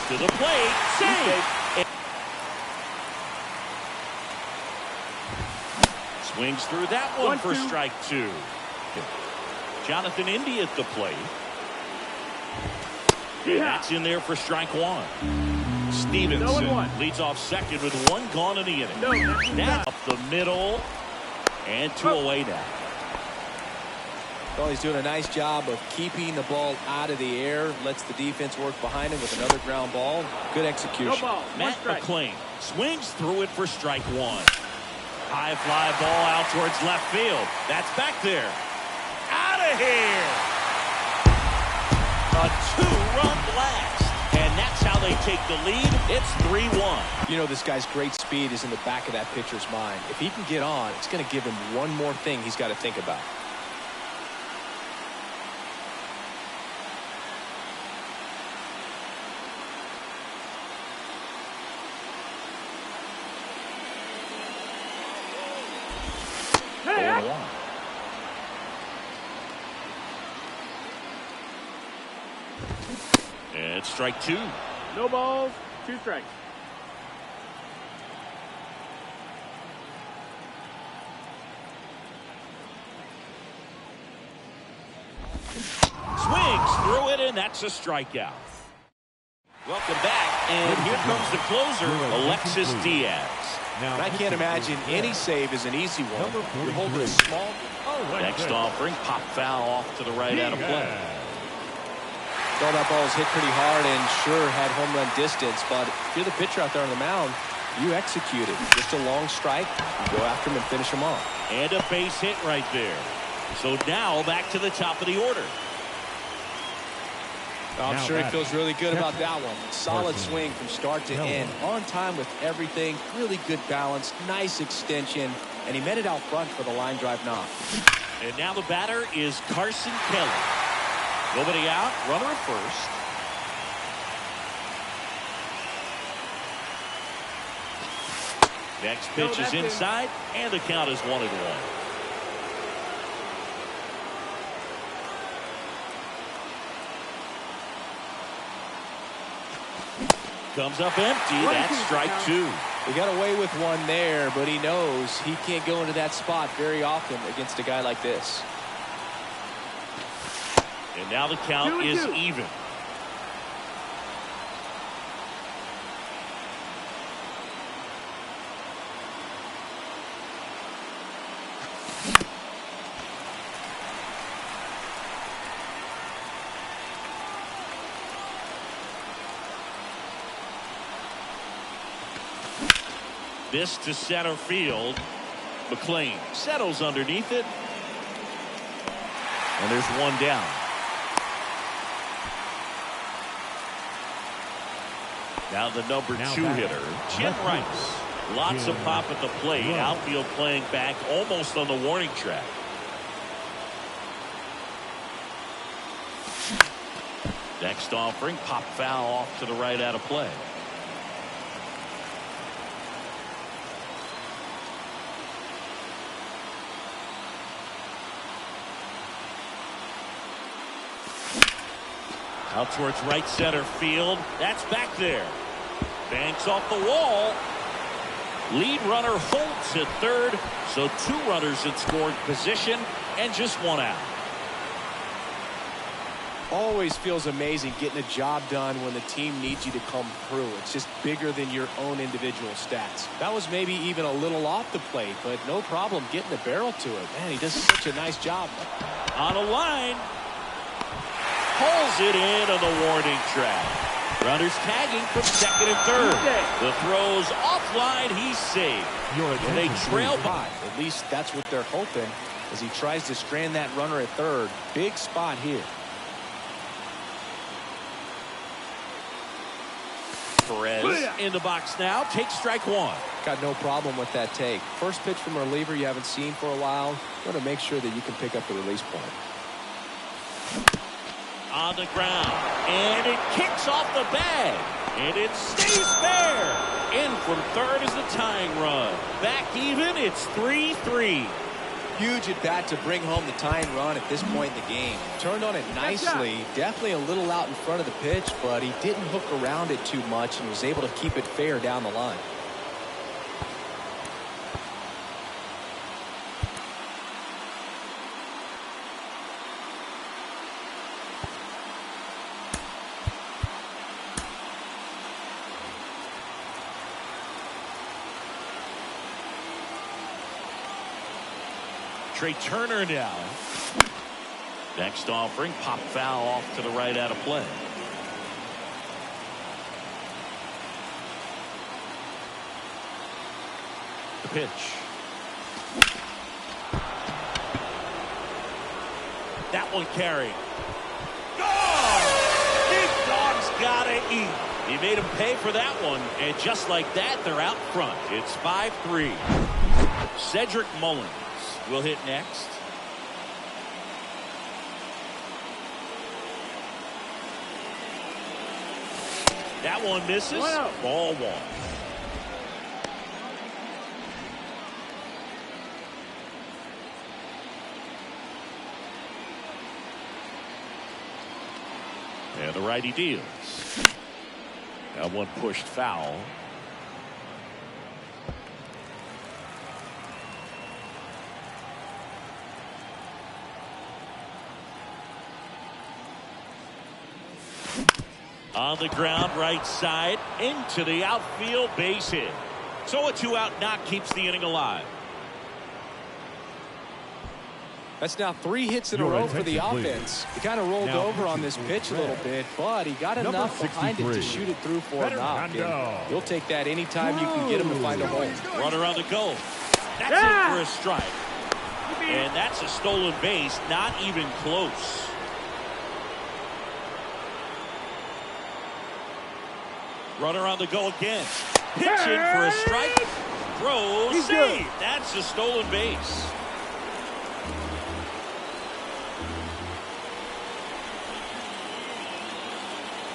To the plate. Save. Swings through that one for strike two. Jonathan India at the plate. And that's in there for strike one. Stevenson leads off second with one gone in the inning. Now up the middle. And two away now. Well, he's doing a nice job of keeping the ball out of the air. Lets the defense work behind him with another ground ball. Good execution. Matt McLain swings through it for strike one. High fly ball out towards left field. That's back there. Out of here. A two-run blast. And that's how they take the lead. It's 3-1. You know, this guy's great speed is in the back of that pitcher's mind. If he can get on, it's going to give him one more thing he's got to think about. And strike two. No balls, two strikes. Swings through it, and that's a strikeout. Welcome back, and here comes the closer, Alexis Diaz. Now, I can't imagine any save is an easy one. You're holding a small. Next offering, pop foul off to the right out of play. Thought that ball was hit pretty hard and sure had home run distance, but if you're the pitcher out there on the mound, you execute it. Just a long strike, you go after him and finish him off. And a base hit right there. So now back to the top of the order. I'm sure he feels really good about that one. Solid swing from start to end. On time with everything. Really good balance. Nice extension. And he met it out front for the line drive knock. And now the batter is Carson Kelly. Nobody out. Runner at first. Next pitch is inside. And the count is 1-1. Comes up empty. That's strike two. He got away with one there, but he knows he can't go into that spot very often against a guy like this. And now the count is even. This to center field. McLain settles underneath it. And there's one down. Now the number two hitter, Jim Rice. Lots of pop at the plate. Outfield playing back almost on the warning track. Next offering, pop foul off to the right out of play. Out towards right center field. That's back there. Banks off the wall. Lead runner holds at third. So two runners in scoring position and just one out. Always feels amazing getting a job done when the team needs you to come through. It's just bigger than your own individual stats. That was maybe even a little off the plate, but no problem getting the barrel to it. Man, he does such a nice job. On a line. Pulls it in on the warning track. Runners tagging from second and third. The throw's offline. He's safe. And they trail by. At least that's what they're hoping as he tries to strand that runner at third. Big spot here. Perez in the box now. Takes strike one. Got no problem with that take. First pitch from a reliever you haven't seen for a while. You want to make sure that you can pick up the release point. On the ground, and it kicks off the bag, and it stays fair. In from third is the tying run. Back even, it's 3-3. Huge at bat to bring home the tying run at this point in the game. Turned on it nicely. Definitely a little out in front of the pitch, but he didn't hook around it too much and was able to keep it fair down the line. Trey Turner now. Next offering, pop foul off to the right out of play. The pitch. That one carried. Oh! Big dog's gotta eat. He made him pay for that one, and just like that, they're out front. It's 5-3. Cedric Mullins will hit next. That one misses. Ball one. And the righty deals. That one pushed foul. On the ground, right side, into the outfield, base hit. So a 2-out knock keeps the inning alive. That's now 3 hits in a row for the offense. He kind of rolled over on this pitch a little bit, but he got enough behind it to shoot it through for a knock. And you'll take that anytime you can get him to find a hole. Runner on the go. That's in for a strike. And that's a stolen base, not even close. Runner on the go again. Pitch in for a strike. Throw, save. That's a stolen base.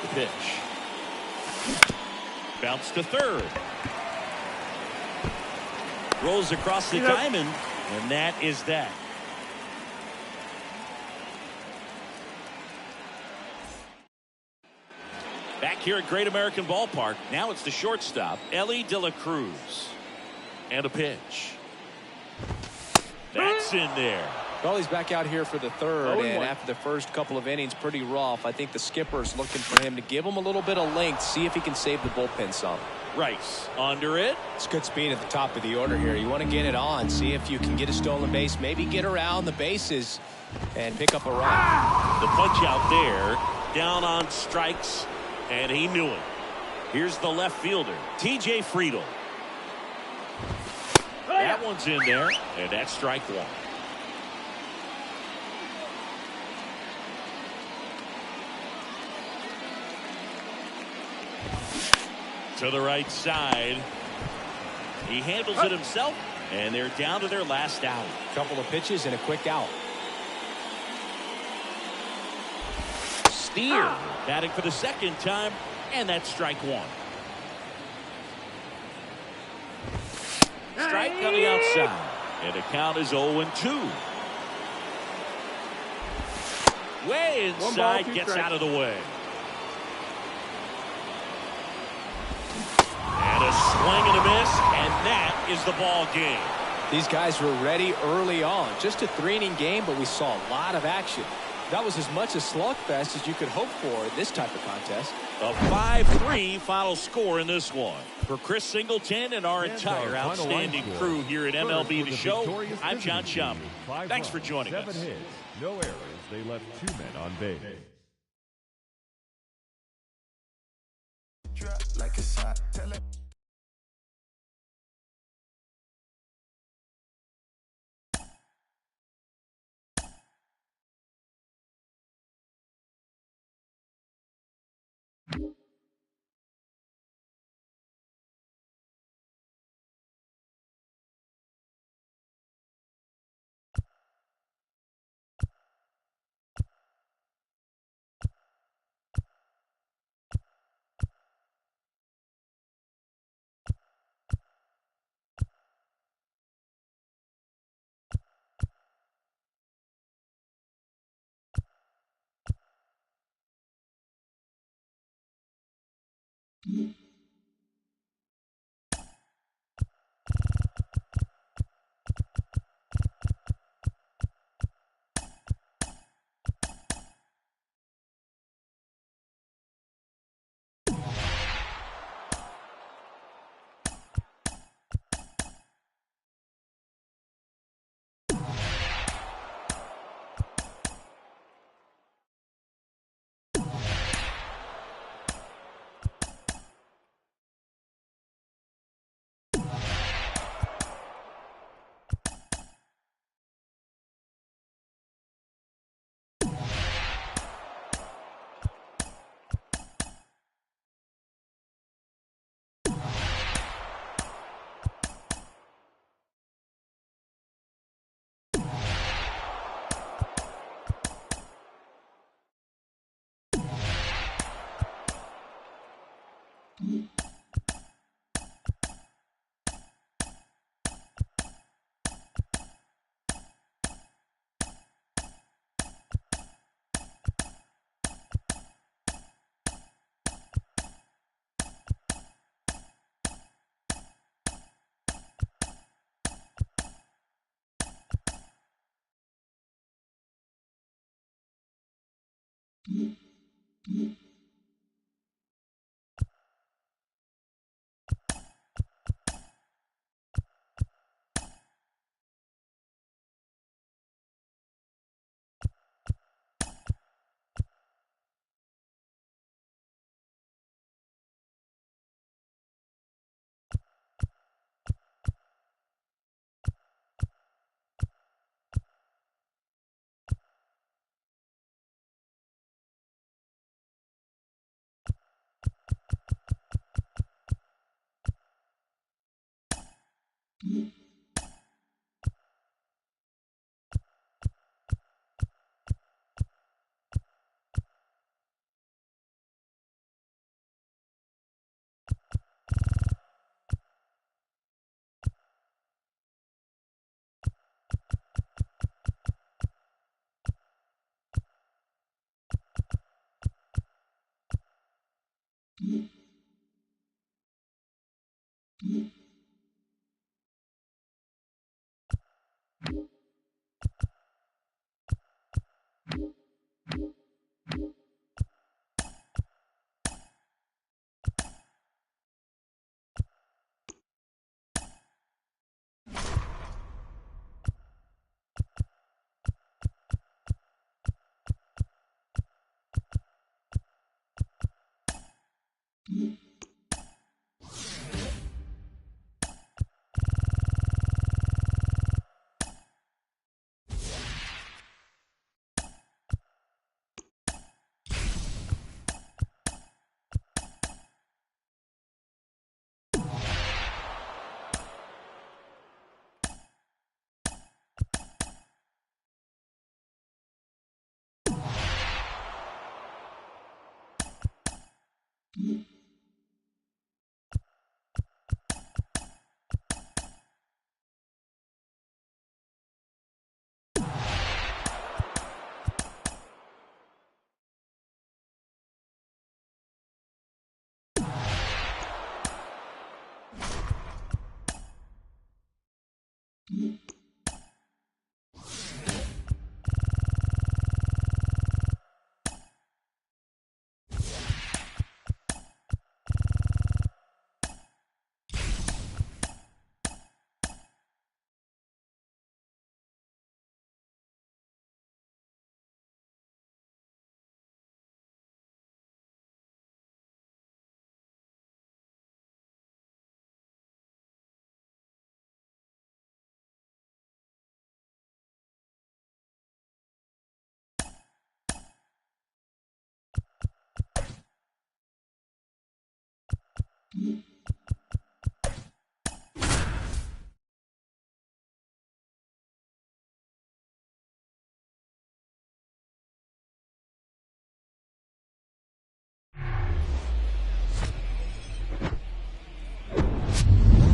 The pitch. Bounce to third. Rolls across the diamond, and that is that. Back here at Great American Ballpark, now it's the shortstop, Elly De La Cruz. And a pitch. That's in there. Well, he's back out here for the third, and after the first couple of innings, pretty rough. I think the skipper's looking for him to give him a little bit of length, see if he can save the bullpen some. Rice under it. It's good speed at the top of the order here. You want to get it on, see if you can get a stolen base, maybe get around the bases and pick up a run. The punch out there, down on strikes. And he knew it. Here's the left fielder, T.J. Friedl. That one's in there, and that's strike one. To the right side. He handles it himself, and they're down to their last out. Couple of pitches and a quick out. Steer batting for the second time, and that's strike one. Strike on the outside, and the count is 0-2. Way inside, gets out of the way. And a swing and a miss, and that is the ball game. These guys were ready early on. Just a 3-inning game, but we saw a lot of action. That was as much a slugfest as you could hope for in this type of contest. A 5-3 final score in this one. For Chris Singleton and our entire outstanding crew here at MLB The Show, I'm John Schaumburg. Thanks for joining us. 7 hits, no errors. They left 2 men on base. Like a shot, tell it.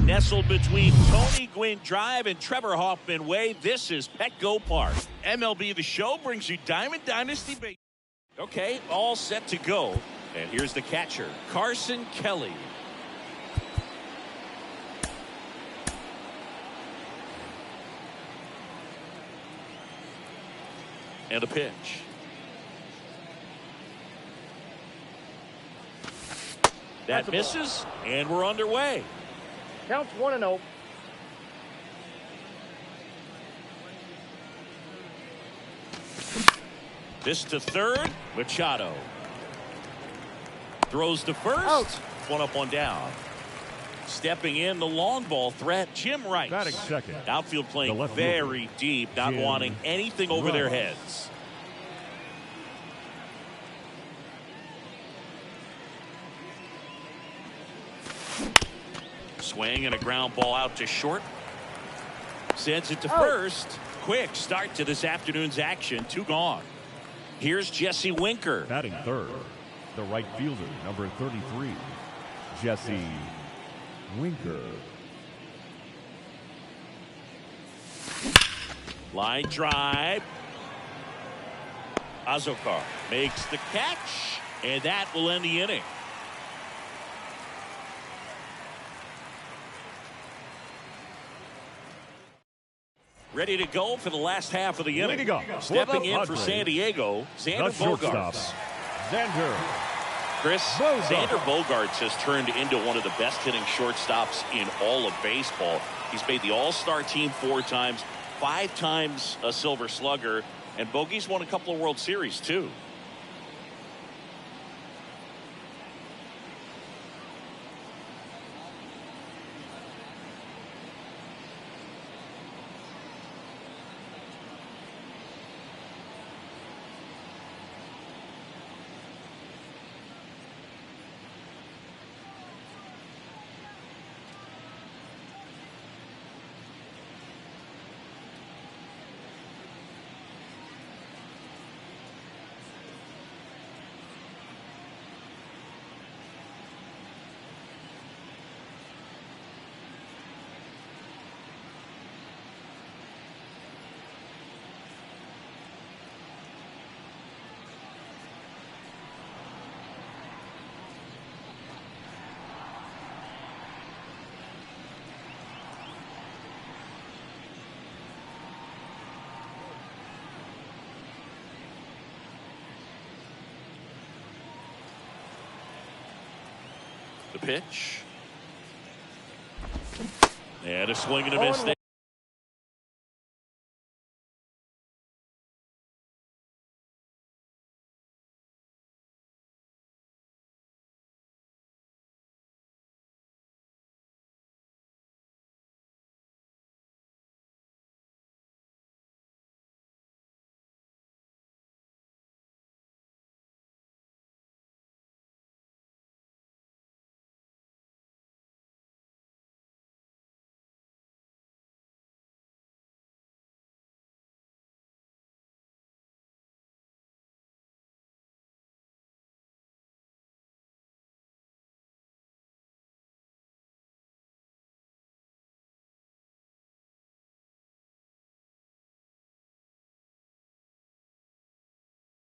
Nestled between Tony Gwynn Drive and Trevor Hoffman Way, this is Petco Park. MLB The Show brings you Diamond Dynasty Baseball. Okay, all set to go. And here's the catcher, Carson Kelly. And a pitch. That misses, and we're underway. Counts 1-0. This to third, Machado. Throws to first. Out. One up, one down. Stepping in, the long ball threat, Jim Rice. Batting second. Outfield playing left very fielder, deep, not Jim wanting anything over their Rice. heads. Swing and a ground ball out to short. Sends it to first. Quick start to this afternoon's action. 2 gone. Here's Jesse Winker. Batting third, the right fielder, number 33, Jesse Winker. Line drive. Azokar makes the catch, and that will end the inning. Ready to go for the last half of the inning. Leading up Stepping for the in for Padres, San Diego, the Xander shortstop, Bogaerts. Xander Chris, Bogaerts. Xander Bogaerts has turned into one of the best hitting shortstops in all of baseball. He's made the All-Star team 4 times, 5 times a Silver Slugger, and Bogey's won a couple of World Series too. The pitch. And a swing and a miss there.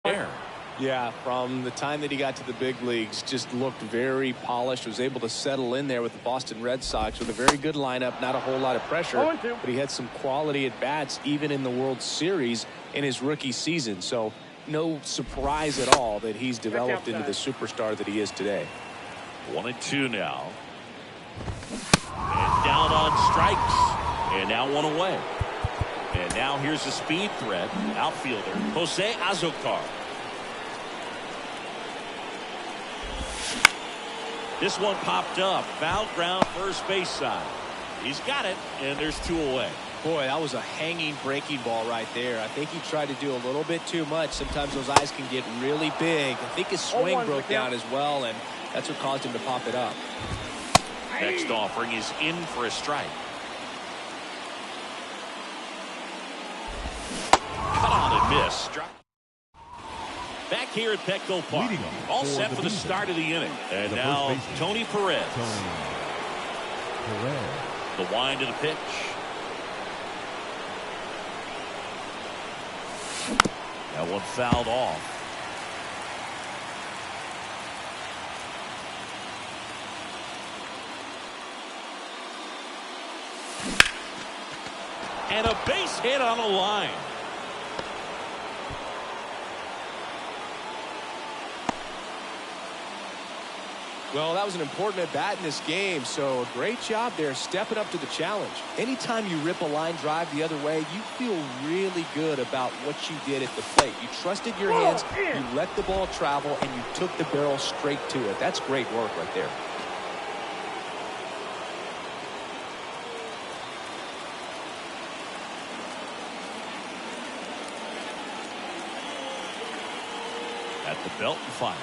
There. Yeah, from the time that he got to the big leagues, just looked very polished, was able to settle in there with the Boston Red Sox with a very good lineup, not a whole lot of pressure, 0-2. but he had some quality at bats even in the World Series in his rookie season. So no surprise at all that he's developed into the superstar that he is today. 1-2 now. And down on strikes. And now 1 away. And now here's the speed threat. Outfielder Jose Azokar. This one popped up. Foul ground first base side. He's got it, and there's 2 away. Boy, that was a hanging breaking ball right there. I think he tried to do a little bit too much. Sometimes those eyes can get really big. I think his swing broke down as well, and that's what caused him to pop it up. Next offering is in for a strike. Cut on and miss. Back here at Petco Park. All set for the start of the inning. And now Tony Perez. The wind of the pitch. That one fouled off. And a base hit on the line. Well, that was an important at-bat in this game, so a great job there stepping up to the challenge. Anytime you rip a line drive the other way, you feel really good about what you did at the plate. You trusted your hands, you let the ball travel, and you took the barrel straight to it. That's great work right there. At the belt and fires.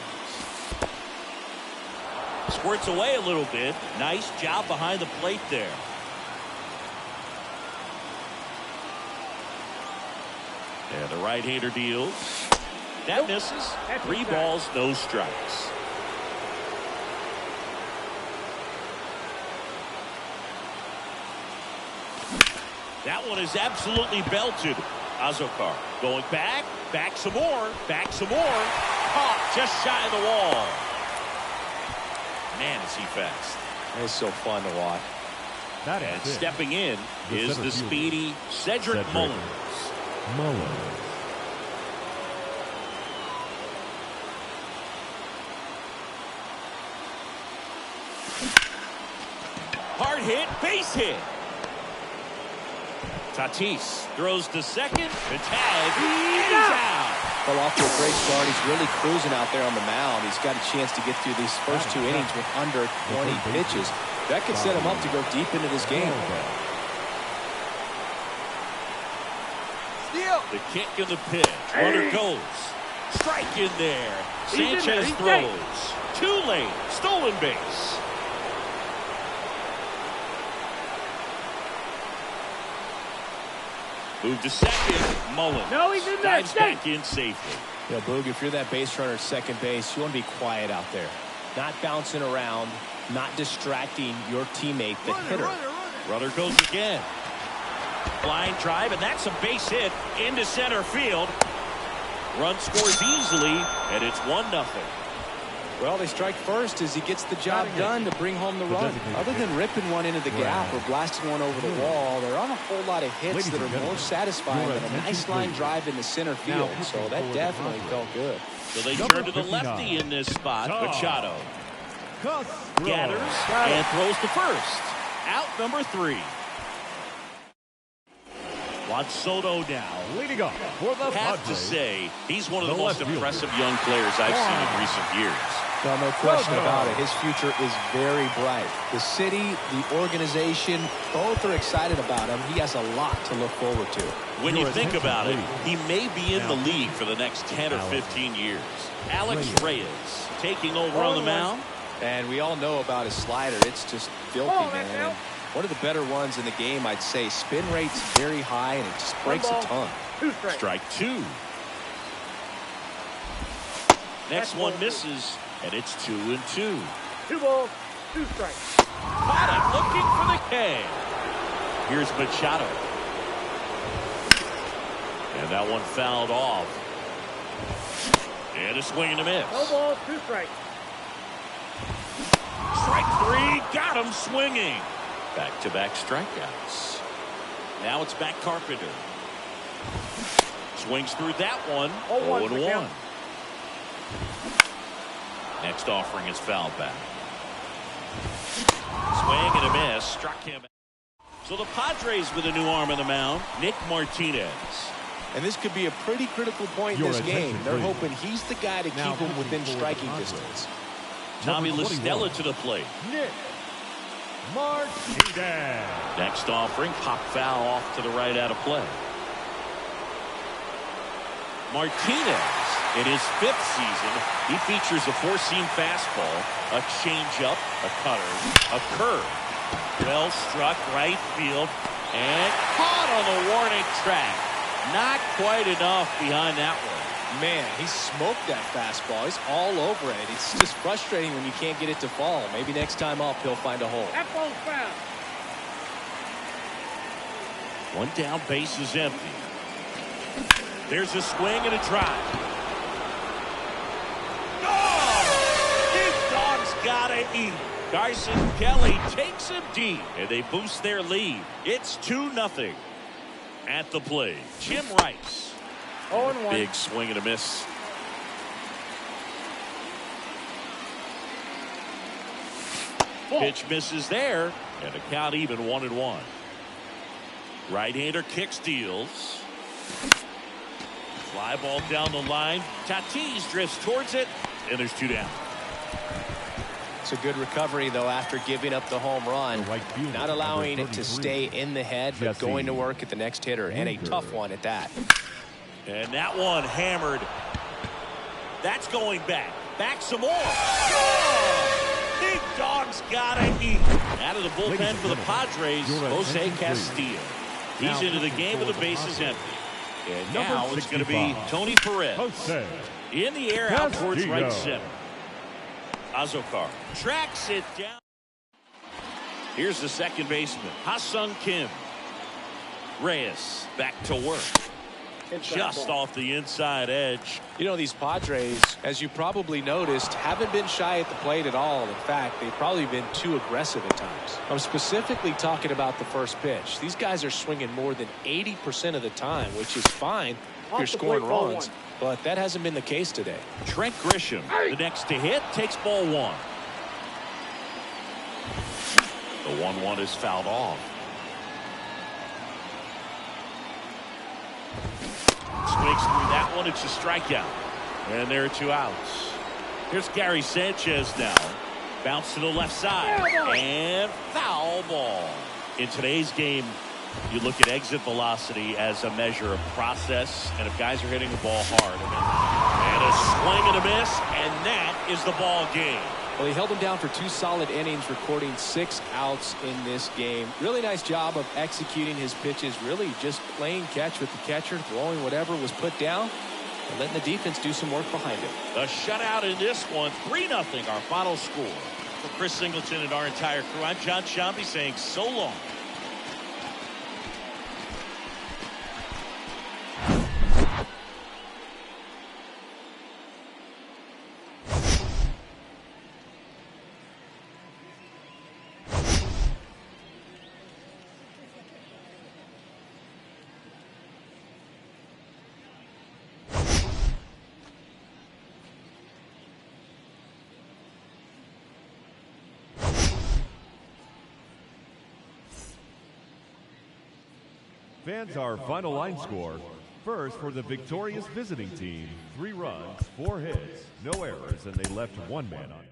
Squirts away a little bit. Nice job behind the plate there. And the right-hander deals. That misses. 3 balls, no strikes. That one is absolutely belted. Azokar going back some more, Caught just shy of the wall. Man, is he fast. It's so fun to watch. And stepping in is the speedy Cedric Mullins. Hard hit, base hit. Tatis throws to second. The tag. He's out. Well, off to a great start. He's really cruising out there on the mound. He's got a chance to get through these first 2 innings with under 20 pitches. That could set him up to go deep into this game. The kick and the pitch. Runner goes. Strike in there. Sanchez throws. Too late. Stolen base. Move to second. Mullins. No, he's in there. Dives back in safely. Yeah, Boog, if you're that base runner at second base, you want to be quiet out there. Not bouncing around, not distracting your teammate, the hitter. Runner goes again. Line drive, and that's a base hit into center field. Run scores easily, and it's 1-0. Well, they strike first as he gets the job done to bring home the run. Other than ripping one into the gap or blasting one over the wall, there aren't a whole lot of hits that are more satisfying than a nice line drive into center field. So that definitely felt good. So they turn to the lefty in this spot. Machado gathers and throws to first. Out number 3. Juan Soto now. Leading up for the Have to say, he's one of the most impressive young players I've seen in recent years. Well, no question about it. His future is very bright. The city, the organization, both are excited about him. He has a lot to look forward to. When you think about it, he may be in the league for the next 10 or 15 years. Alex Reyes taking over on the mound. And we all know about his slider. It's just filthy, man. And one of the better ones in the game, I'd say. Spin rate's very high, and it just breaks a ton. Strike 2. Next one misses, and it's 2-2. 2 balls, 2 strikes. Caught looking for the K. Here's Machado. And that one fouled off. And a swing and a miss. No balls, 2 strikes. Strike 3, got him swinging. Back-to-back strikeouts. Now it's back Carpenter. Swings through that one. 0-1. Next offering is fouled back. Swing and a miss. Struck him. So the Padres with a new arm on the mound, Nick Martinez. And this could be a pretty critical point in this game. They're hoping he's the guy to keep him within striking distance. Tommy La Stella to the plate. Nick Martinez. Next offering, pop foul off to the right out of play. Martinez, in his 5th season, he features a 4-seam fastball, a changeup, a cutter, a curve. Well struck right field and caught on the warning track. Not quite enough behind that one. Man, he smoked that fastball. He's all over it. It's just frustrating when you can't get it to fall. Maybe next time up, he'll find a hole. That ball's foul. One down, base is empty. There's a swing and a drive. Oh! This dog's gotta eat. Carson Kelly takes him deep, and they boost their lead. It's 2-0. At the plate, Jim Rice. 0-1. Big swing and a miss. Pitch misses there, and the count even 1-1. Right-hander kick steals. Fly ball down the line. Tatis drifts towards it, and there's 2 down. It's a good recovery, though, after giving up the home run. Right fielder, Not allowing it to 33, stay in the head, but Jesse going to work at the next hitter, and a Winker. tough one at that. And that one hammered. That's going back. Back some more. Oh! Big dog's gotta eat. Out of the bullpen for the Padres, Jose Castillo. He's into the game with the bases empty. And now it's going to be Tony Perez. Jose In the air out towards right Castillo. center. Azokar tracks it down. Here's the second baseman, Ha-Sung Kim. Reyes back to work. Inside Just ball. off the inside edge. You know, these Padres, as you probably noticed, haven't been shy at the plate at all. In fact, they've probably been too aggressive at times. I'm specifically talking about the first pitch. These guys are swinging more than 80% of the time, which is fine if you're Off the scoring plate, ball runs. 1. But that hasn't been the case today. Trent Grisham, the next to hit, takes ball 1. The 1-1 is fouled off. Swings through that one. It's a strikeout. And there are 2 outs. Here's Gary Sanchez now. Bounce to the left side. And foul ball. In today's game, you look at exit velocity as a measure of process. And if guys are hitting the ball hard. And a swing and a miss. And that is the ball game. Well, he held him down for 2 solid innings, recording 6 outs in this game. Really nice job of executing his pitches, really just playing catch with the catcher, throwing whatever was put down, and letting the defense do some work behind it. A shutout in this one, 3-0, our final score. For Chris Singleton and our entire crew, I'm John Sciambi saying so long. Fans, our final line score. First, for the victorious visiting team, 3 runs, 4 hits, no errors, and they left 1 man on.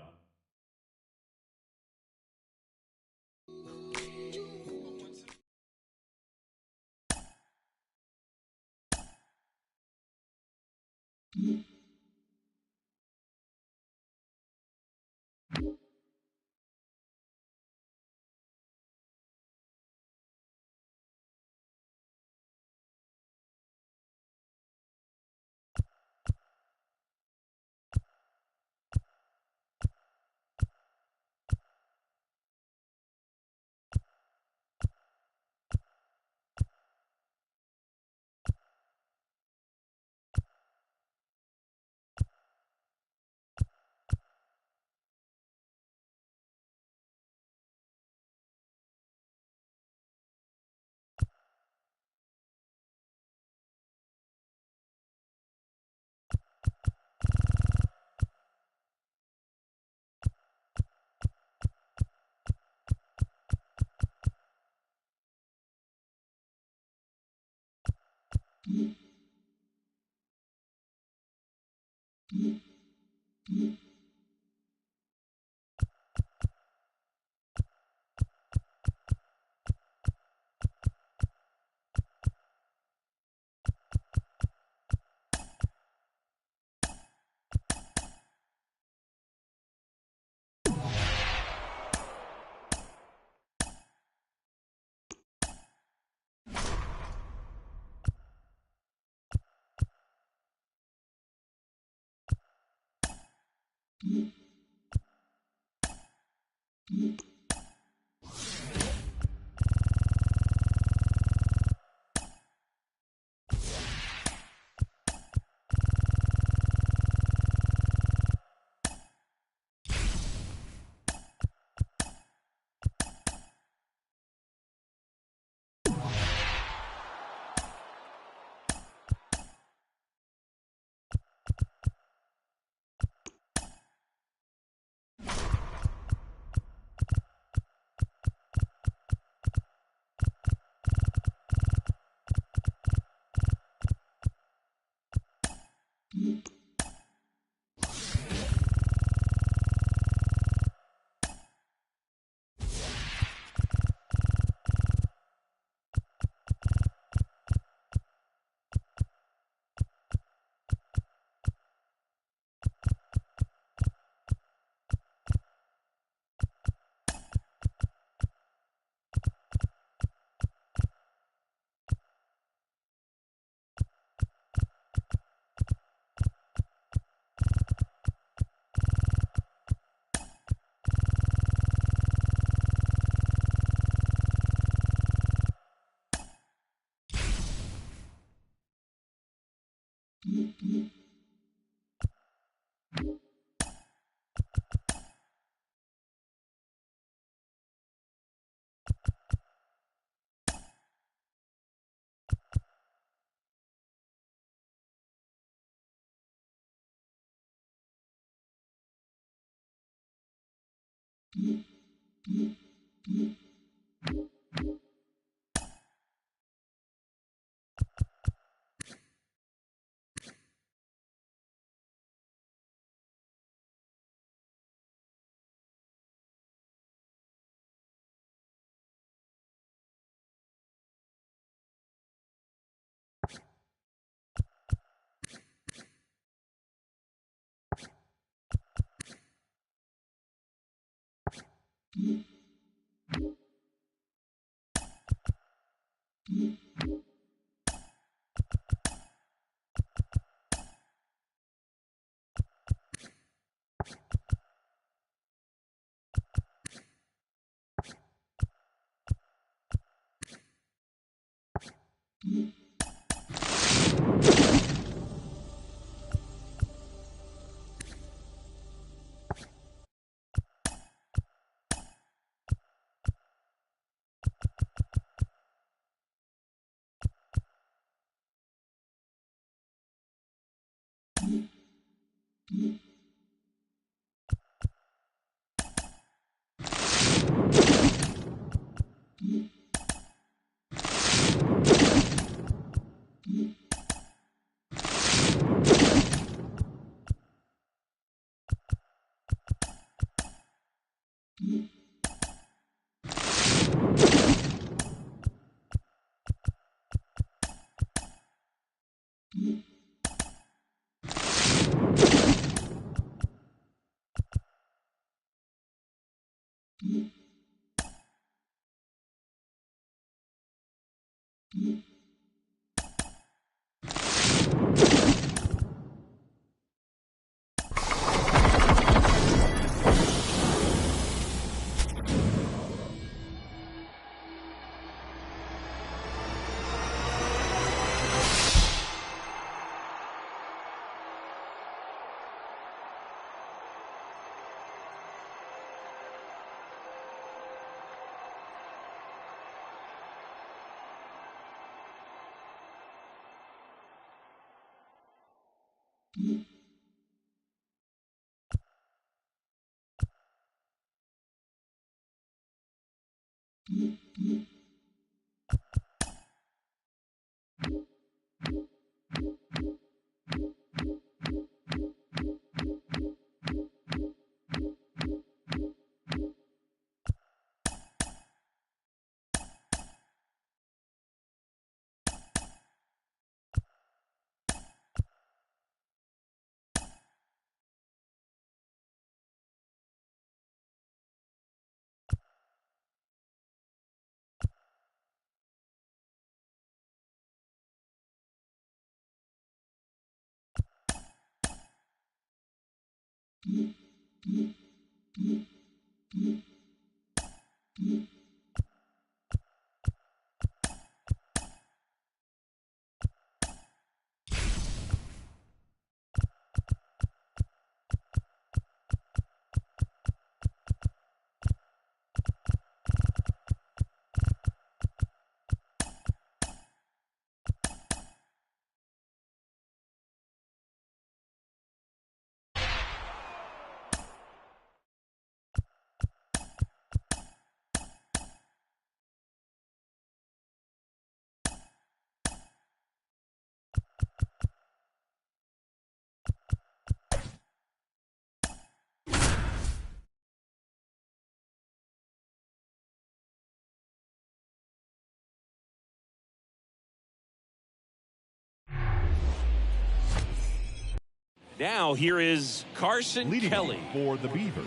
Now here is Carson Leading Kelly for the Beavers,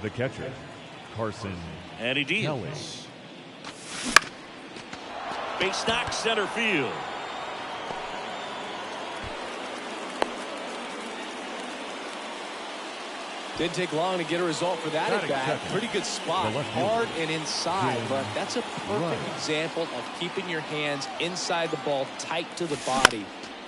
the catcher, Carson and he deals. Kelly. Base knock center field. Didn't take long to get a result for that at bat. Pretty good spot, hard and inside, but that's a perfect example of keeping your hands inside the ball, tight to the body.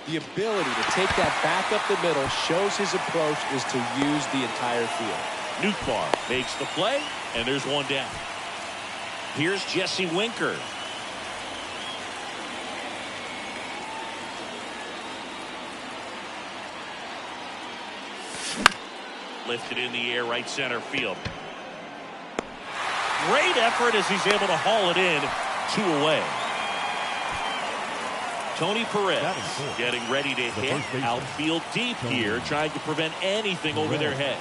The ability to take that back up the middle shows his approach is to use the entire field. Nootbaar makes the play, and there's one down. Here's Jesse Winker. Lifted in the air, right center field. Great effort as he's able to haul it in. 2 away. Tony Perez getting ready to hit outfield deep here, trying to prevent anything over their heads.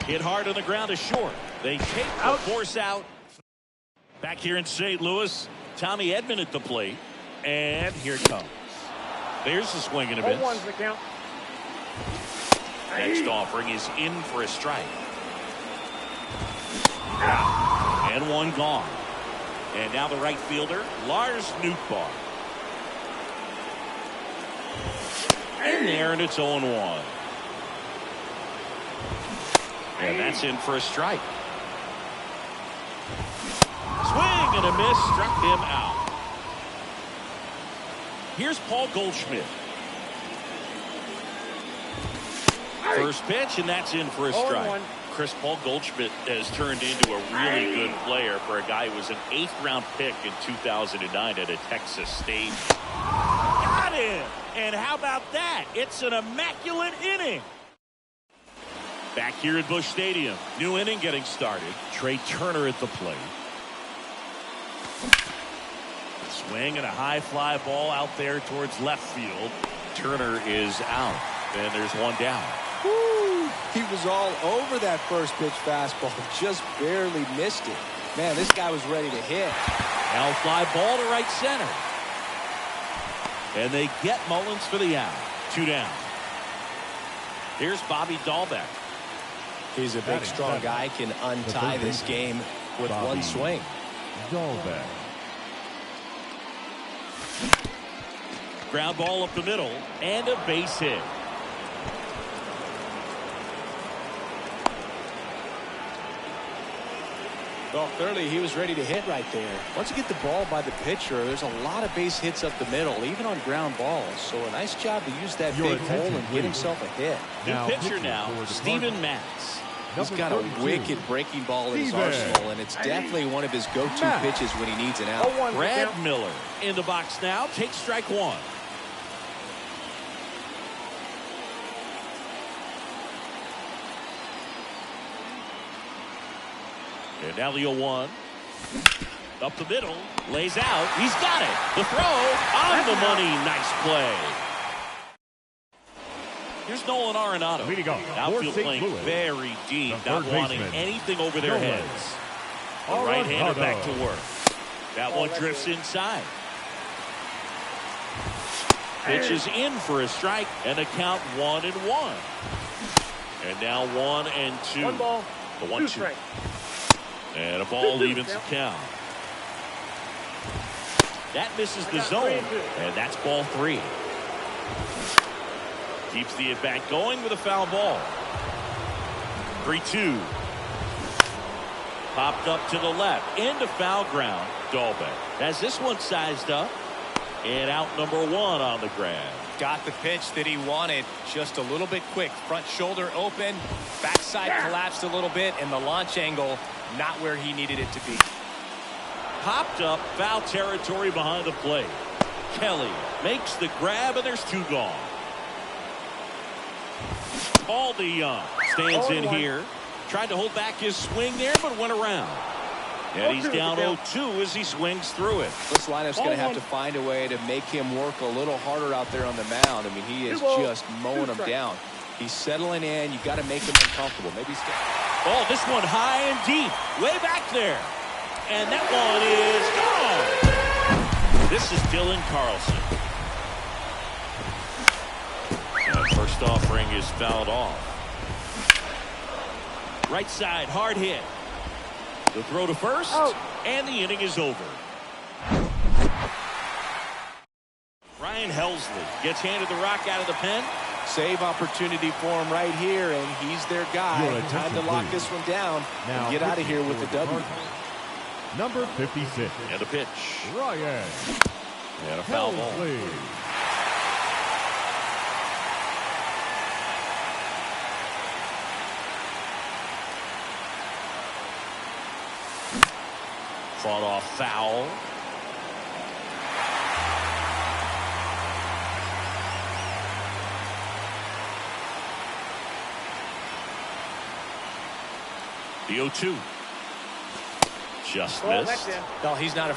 Hit hard on the ground is short. They take the force out. Back here in St. Louis, Tommy Edman at the plate. And here it comes. There's the swing and a miss. 0-1's the count. Next offering is in for a strike. And one gone. And now the right fielder, Lars Nootbaar. In there, and it's 0-1. And that's in for a strike. Swing and a miss, struck him out. Here's Paul Goldschmidt. First pitch, and that's in for a strike. Chris, Paul Goldschmidt has turned into a really good player for a guy who was an 8th-round pick in 2009 at a Texas State. Got him! And how about that? It's an immaculate inning. Back here at Busch Stadium, new inning getting started. Trey Turner at the plate. Swing and a high fly ball out there towards left field. Turner is out, and there's one down. Woo! He was all over that first pitch fastball, just barely missed it. Man, this guy was ready to hit. Now fly ball to right center. And they get Mullins for the out. 2 down. Here's Bobby Dahlbeck. He's a big, strong guy, can untie this game with one swing. Dahlbeck. Ground ball up the middle, and a base hit. Well, clearly he was ready to hit right there. Once you get the ball by the pitcher, there's a lot of base hits up the middle, even on ground balls. So a nice job to use that big hole and get himself a hit. New pitcher now, Steven Matz. He's got a wicked breaking ball in his arsenal, and it's definitely one of his go-to pitches when he needs an out. Brad Miller in the box now, takes strike 1. And now the 0-1. Up the middle, lays out, he's got it. The throw on the money, nice play. Here's Nolan Arenado. Outfield playing very deep, not wanting anything over their heads. The right-hander back to work. That one drifts inside. Pitch is in for a strike, and the count 1-1. And now 1-2. 1 ball, the 1-2. And a ball evens the count. That misses the zone, and that's ball 3. Keeps the at-bat going with a foul ball. 3-2. Popped up to the left. Into foul ground. Dahlbeck has this one sized up. And out number 1 on the grab. Got the pitch that he wanted. Just a little bit quick. Front shoulder open. Backside collapsed a little bit. And the launch angle not where he needed it to be. Popped up. Foul territory behind the plate. Kelly makes the grab, and there's 2 gone. Paul DeJong stands in here. Tried to hold back his swing there, but went around. And he's down 0-2 as he swings through it. This lineup's going to have to find a way to make him work a little harder out there on the mound. I mean, he is just mowing him down. He's settling in. You've got to make him uncomfortable. Maybe he's oh, this one high and deep. Way back there. And that one is gone. This is Dylan Carlson. First offering is fouled off. Right side, hard hit. The throw to first, and the inning is over. Ryan Helsley gets handed the rock out of the pen. Save opportunity for him right here, and he's their guy. Time to lock this one down and get out of here with the W. Number 56. And a pitch. Ryan. And a foul ball. Fought off foul. The 0-2. Just Oh, missed. that's in. No, he's not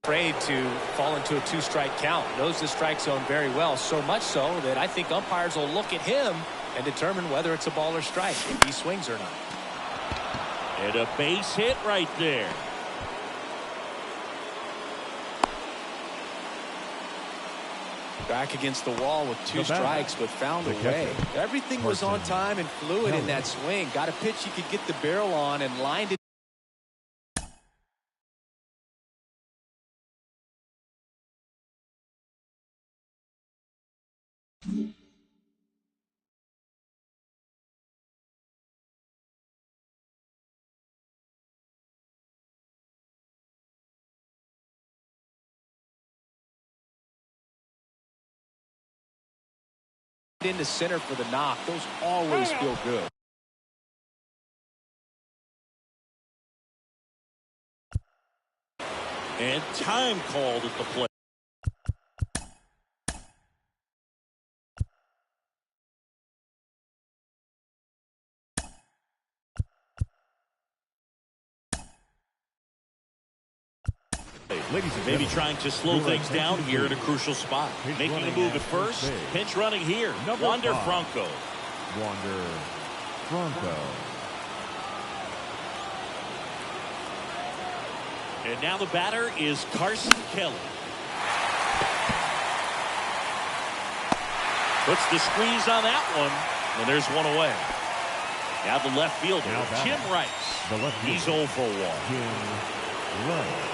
afraid to fall into a 2-strike count. Knows the strike zone very well, so much so that I think umpires will look at him and determine whether it's a ball or strike, if he swings or not. And a base hit right there. Back against the wall with 2 strikes, but found a way. Everything was on time and fluid in that swing. Got a pitch he could get the barrel on and lined it. Into center for the knock. Those always feel good. And time called at the plate. Ladies and Maybe gentlemen, trying to slow your things down attention, here in a please. crucial spot. Pitch Making a running move at at first. first base. Pinch running here. Number Wander 5. Franco. Wander Franco. And now the batter is Carson Kelly. Puts the squeeze on that one, and there's one away. Now the left fielder, Jim Rice. The left He's fielder, 0 for 1. Jim Rice.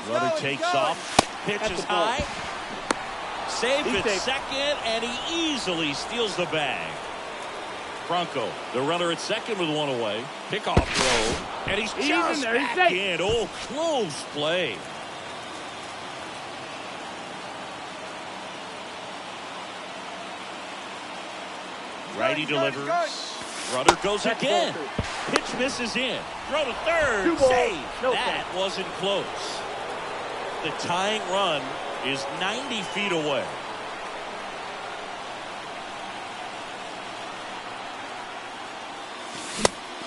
Runner takes off, pitches high, saved at second, and he easily steals the bag. Franco, the runner at second with 1 away. Pickoff throw, and he's just back in. Oh, close play. Righty delivers. Runner goes again. Pitch misses in. Throw to third. Save. That wasn't close. The tying run is 90 feet away.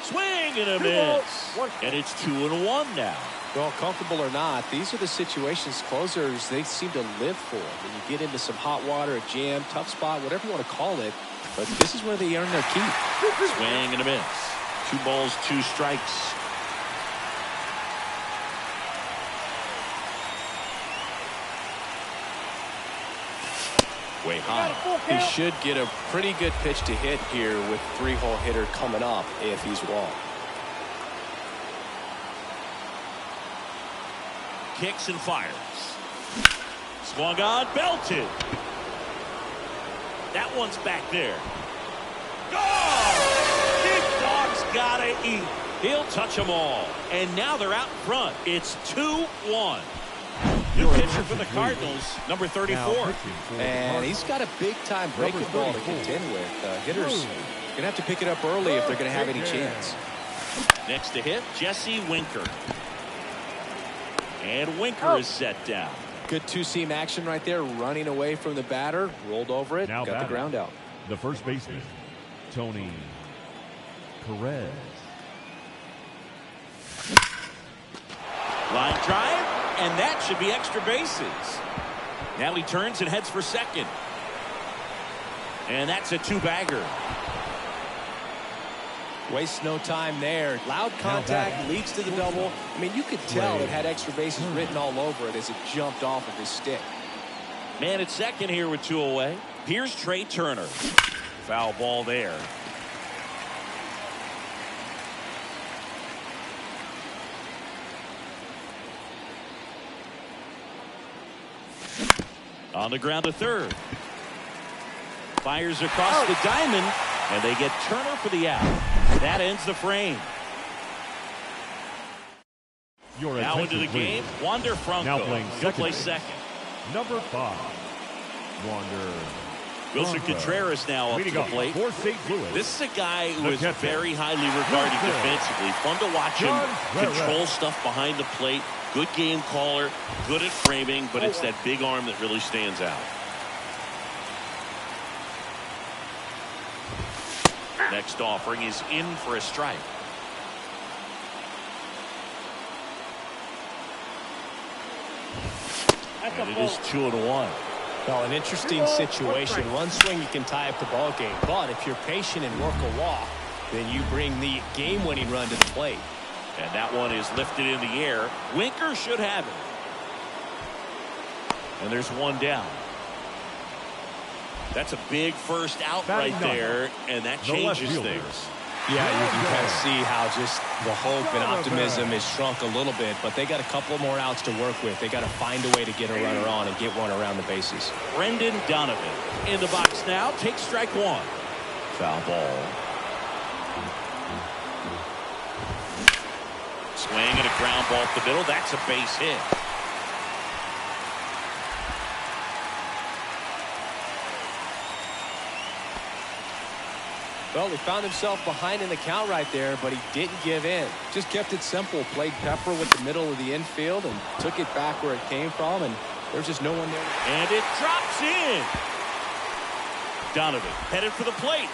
Swing and a miss. And it's 2-1 now. Well, comfortable or not, these are the situations closers they seem to live for. When you get into some hot water, a jam, tough spot, whatever you want to call it. But this is where they earn their keep. Swing and a miss. 2 balls, 2 strikes. Way high. He should get a pretty good pitch to hit here with 3-hole hitter coming up if he's wrong. Kicks and fires. Swung on, belted. That one's back there. Oh! Big dog's gotta eat. He'll touch them all. And now they're out in front. It's 2-1. New pitcher for the Cardinals, number 34. And he's got a big-time breaking ball to contend with. Hitters going to have to pick it up early if they're going to have any chance. Next to hit, Jesse Winker. And Winker is set down. Good two-seam action right there, running away from the batter, rolled over it, Now got the ground out. The first baseman, Tony Perez. Line drive, and that should be extra bases. Now he turns and heads for second. And that's a 2-bagger. Wastes no time there. Loud contact leads to the double. I mean, you could tell it had extra bases written all over it as it jumped off of his stick. Man at second here with 2 away. Here's Trey Turner. Foul ball there. On the ground to third. Fires across the diamond, and they get Turner for the out. That ends the frame. Now into the game, Wander Franco. Now playing He'll second play base. second. Number 5, Wander Wilson Contreras now up to the plate. For St. Louis. This is a guy who is very highly regarded defensively. Fun to watch him control stuff behind the plate. Good game caller, good at framing, but it's that big arm that really stands out. Next offering is in for a strike. And it is 2-1. Well, an interesting situation. One swing, you can tie up the ball game. But if you're patient and work a walk, then you bring the game-winning run to the plate. And that one is lifted in the air. Winker should have it. And there's one down. That's a big first out right there, and that changes things. Yeah, you can kind of see how just the hope and optimism is shrunk a little bit, but they got a couple more outs to work with. They got to find a way to get a runner on and get one around the bases. Brendan Donovan in the box now. Takes strike one. Foul ball. Swing and a ground ball up the middle. That's a base hit. Well, he found himself behind in the count right there, but he didn't give in. Just kept it simple. Played Pepper with the middle of the infield and took it back where it came from, and there's just no one there. And it drops in. Donovan headed for the plate.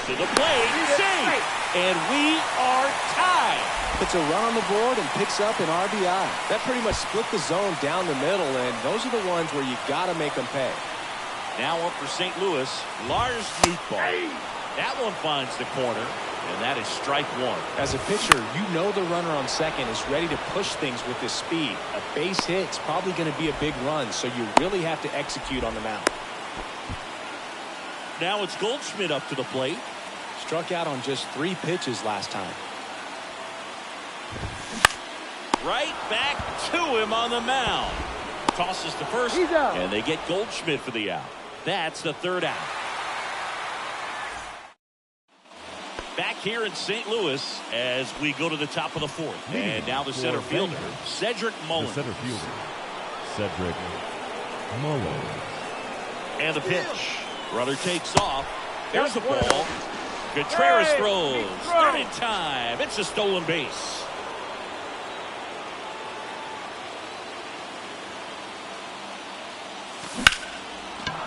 To the plate. Safe. And we are tied. Puts a run on the board and picks up an RBI. That pretty much split the zone down the middle, and those are the ones where you got to make them pay. Now up for St. Louis, Lars Nootbaar. That one finds the corner, and that is strike one. As a pitcher, you know the runner on second is ready to push things with his speed. A base hit is probably going to be a big run, so you really have to execute on the mound. Now it's Goldschmidt up to the plate. Struck out on just 3 pitches last time. Right back to him on the mound. Tosses to first, and they get Goldschmidt for the out. That's the third out. Back here in St. Louis as we go to the top of the fourth. And now the center fielder, Cedric Mullins. The center fielder, Cedric Mullins. And the pitch. Runner takes off. There's the ball. Contreras throws. Not in time. It's a stolen base.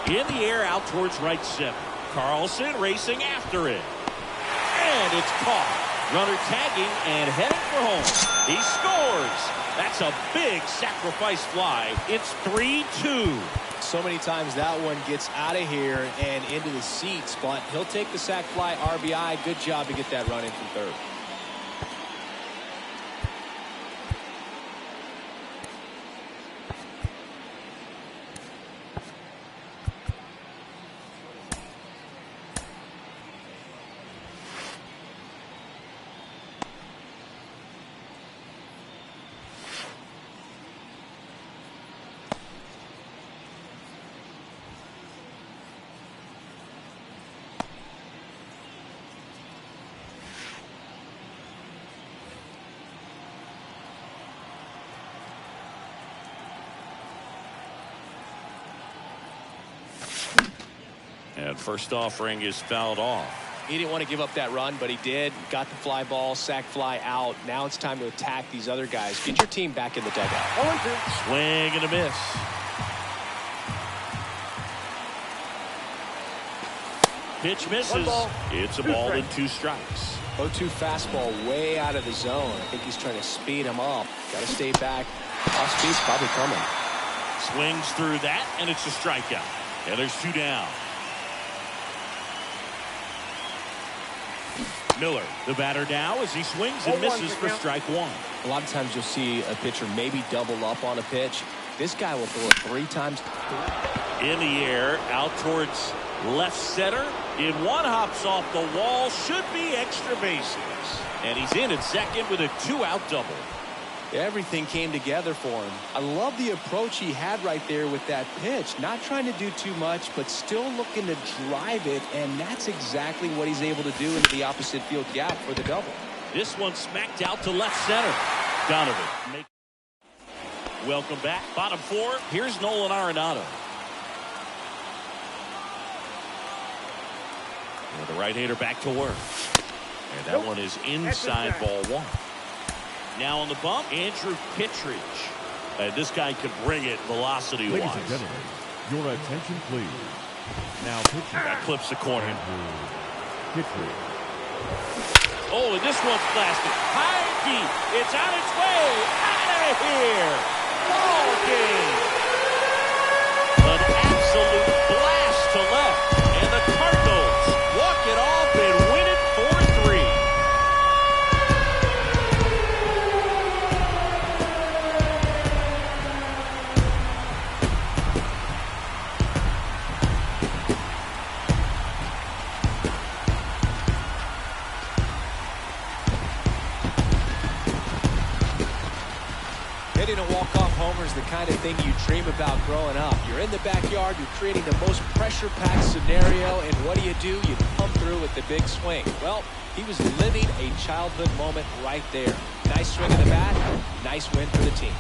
In the air out towards right center. Carlson racing after it. And it's caught. Runner tagging and heading for home. He scores. That's a big sacrifice fly. It's 3-2. So many times that one gets out of here and into the seats, but he'll take the sac fly RBI. Good job to get that run in from third. And first offering is fouled off. He didn't want to give up that run, but he did. Got the fly ball, sac fly out. Now it's time to attack these other guys. Get your team back in the dugout. Swing and a miss. Pitch misses. It's a ball and 2 strikes. 0-2 fastball way out of the zone. I think he's trying to speed him up. Got to stay back. Off speed's probably coming. Swings through that, and it's a strikeout. And there's 2 down. Miller, the batter now, as he swings and misses for strike 1. A lot of times you'll see a pitcher maybe double up on a pitch. This guy will throw it 3 times. In the air, out towards left center. In one, hops off the wall. Should be extra bases. And he's in at second with a 2-out double. Everything came together for him. I love the approach he had right there with that pitch. Not trying to do too much, but still looking to drive it, and that's exactly what he's able to do into the opposite field gap for the double. This one smacked out to left center. Donovan. Welcome back. Bottom 4. Here's Nolan Arenado. right-hander back to work. And that one is inside ball one. Now on the bump, Andrew Kittredge. This guy can bring it velocity-wise. Ladies and gentlemen, your attention please. Now pitching. That clips the corner. Andrew Kittredge. Oh, and this one's blasted. High and deep. It's on its way. Out of here. Ball game. An absolute blast to left. And the Cardinals walk it off and win it 4-3. Hitting a walk-off homer is the kind of thing you dream about growing up. You're in the backyard, you're creating the most pressure-packed scenario, and what do? You come through with the big swing. Well, he was living a childhood moment right there. Nice swing of the bat, nice win for the team.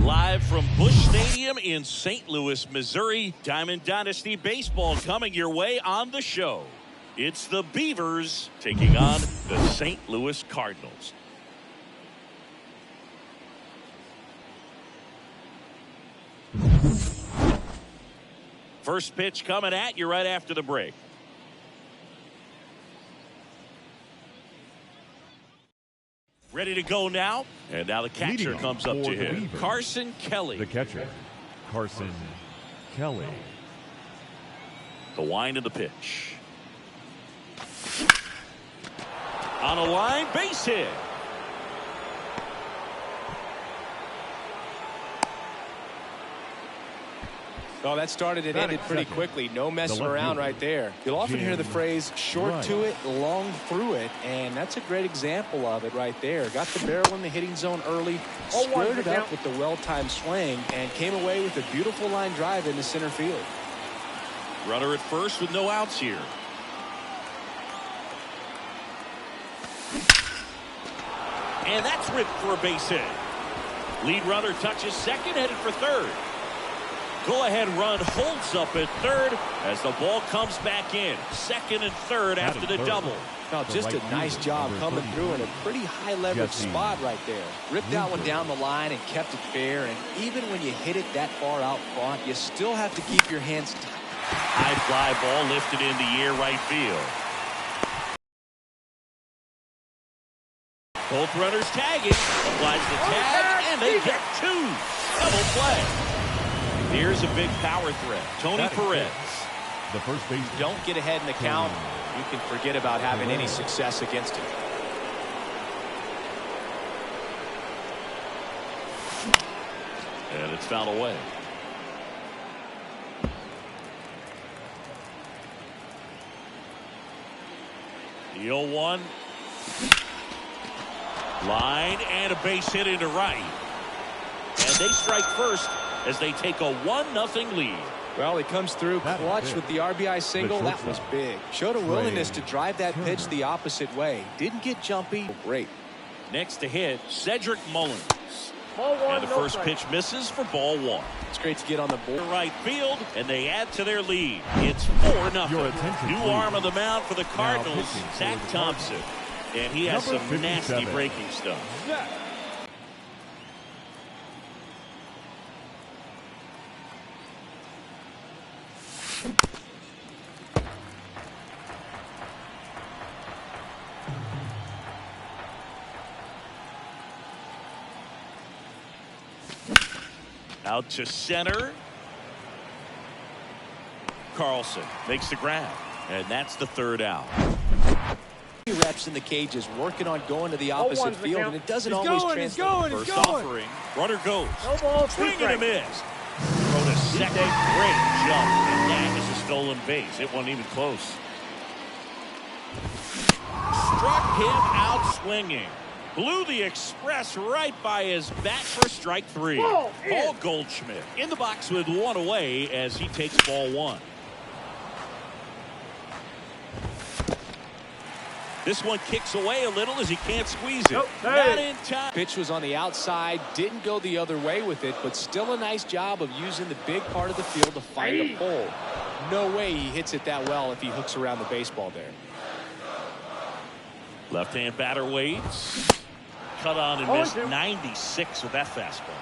Live from Busch Stadium in St. Louis, Missouri, Diamond Dynasty Baseball coming your way on the show. It's the Beavers taking on the St. Louis Cardinals. First pitch coming at you right after the break. Ready to go now. And now the catcher comes up to him. Carson Kelly. The catcher, Carson Kelly. The wind of the pitch. On a line, base hit. Oh, that started and ended pretty quickly. No messing around right there. You'll often hear the phrase short to it, long through it, and that's a great example of it right there. Got the barrel in the hitting zone early, squared it up with the well-timed swing, and came away with a beautiful line drive into center field. Runner at first with no outs here. And that's ripped for a base hit. Lead runner touches second, headed for third. Go-ahead run holds up at third as the ball comes back in. Second and third after the double. Now, just a nice job coming through in a pretty high-leverage spot right there. Ripped that one down the line and kept it fair. And even when you hit it that far out front, you still have to keep your hands tight. High fly ball lifted in the air right field. Both runners tagging. Applies the tag, and they get 2. Double play. Here's a big power threat. Tony Perez. The first base. Don't get ahead in the count. You can forget about having any success against it. And it's fouled away. The 0-1. Line and a base hit into right. And they strike first as they take a 1-0 lead. Well, he comes through clutch with the RBI single. That was big. Showed a willingness to drive that pitch the opposite way. Didn't get jumpy. Great. Next to hit, Cedric Mullins. Ball 1, And the first pitch misses for ball 1. It's great to get on the board. Right field, and they add to their lead. It's 4-0. New arm of the mound for the Cardinals, Zach Thompson. And he has some nasty breaking stuff. Out to center. Carlson makes the grab, and that's the 3rd out. Reps in the cages, working on going to the opposite field, and it doesn't always translate. First offering, runner goes. No ball, Swing and a miss. Throw to second, great jump, and that is a stolen base. It wasn't even close. Struck him out swinging. Blew the express right by his bat for strike 3. Paul Goldschmidt in the box with 1 away as he takes ball 1. This one kicks away a little as he can't squeeze it. Not in time. Pitch was on the outside, didn't go the other way with it, but still a nice job of using the big part of the field to find a pole. No way he hits it that well if he hooks around the baseball there. Left-hand batter waits. Cut on and missed 96 with that fastball.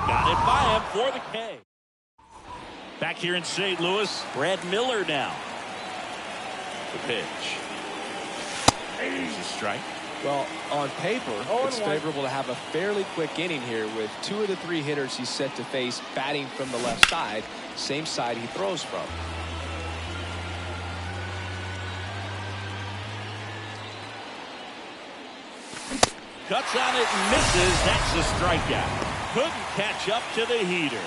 Got it by him for the K. Back here in St. Louis, Brad Miller now. The pitch. There's a strike. Well, on paper, it's favorable to have a fairly quick inning here with 2 of the 3 hitters he's set to face batting from the left side, same side he throws from. Cuts on it and misses. That's a strikeout. Couldn't catch up to the heater.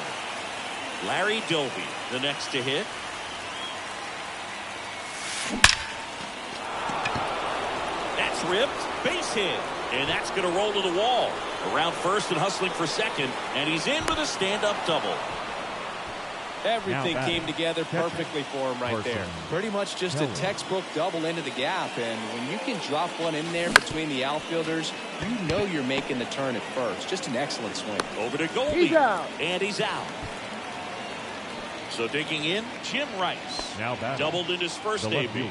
Larry Doby, the next to hit. That's ripped. Base hit. And that's going to roll to the wall. Around first and hustling for second. And he's in with a stand-up double. Everything came together perfectly for him right there. Pretty much just a textbook double into the gap. And when you can drop one in there between the outfielders, you know you're making the turn at first. Just an excellent swing. Over to Goldie. And he's out. So digging in, Jim Rice. Now batting. Doubled in his first debut.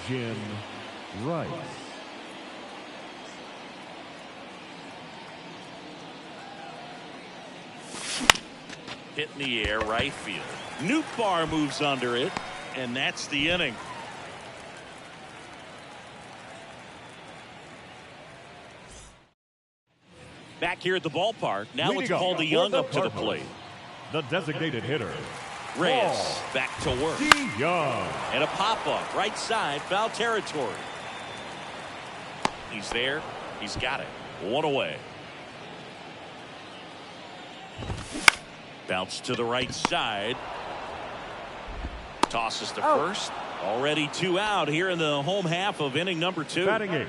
Jim Rice. Hit in the air, right field. Nootbaar moves under it, and that's the inning. Back here at the ballpark, now it's Paul DeYoung up to the plate. The designated hitter. Reyes back to work. DeYoung. And a pop-up, right side, foul territory. He's there. He's got it. 1 away. Bounce to the right side. Tosses to first. Already 2 out here in the home half of inning number 2. Batting 8.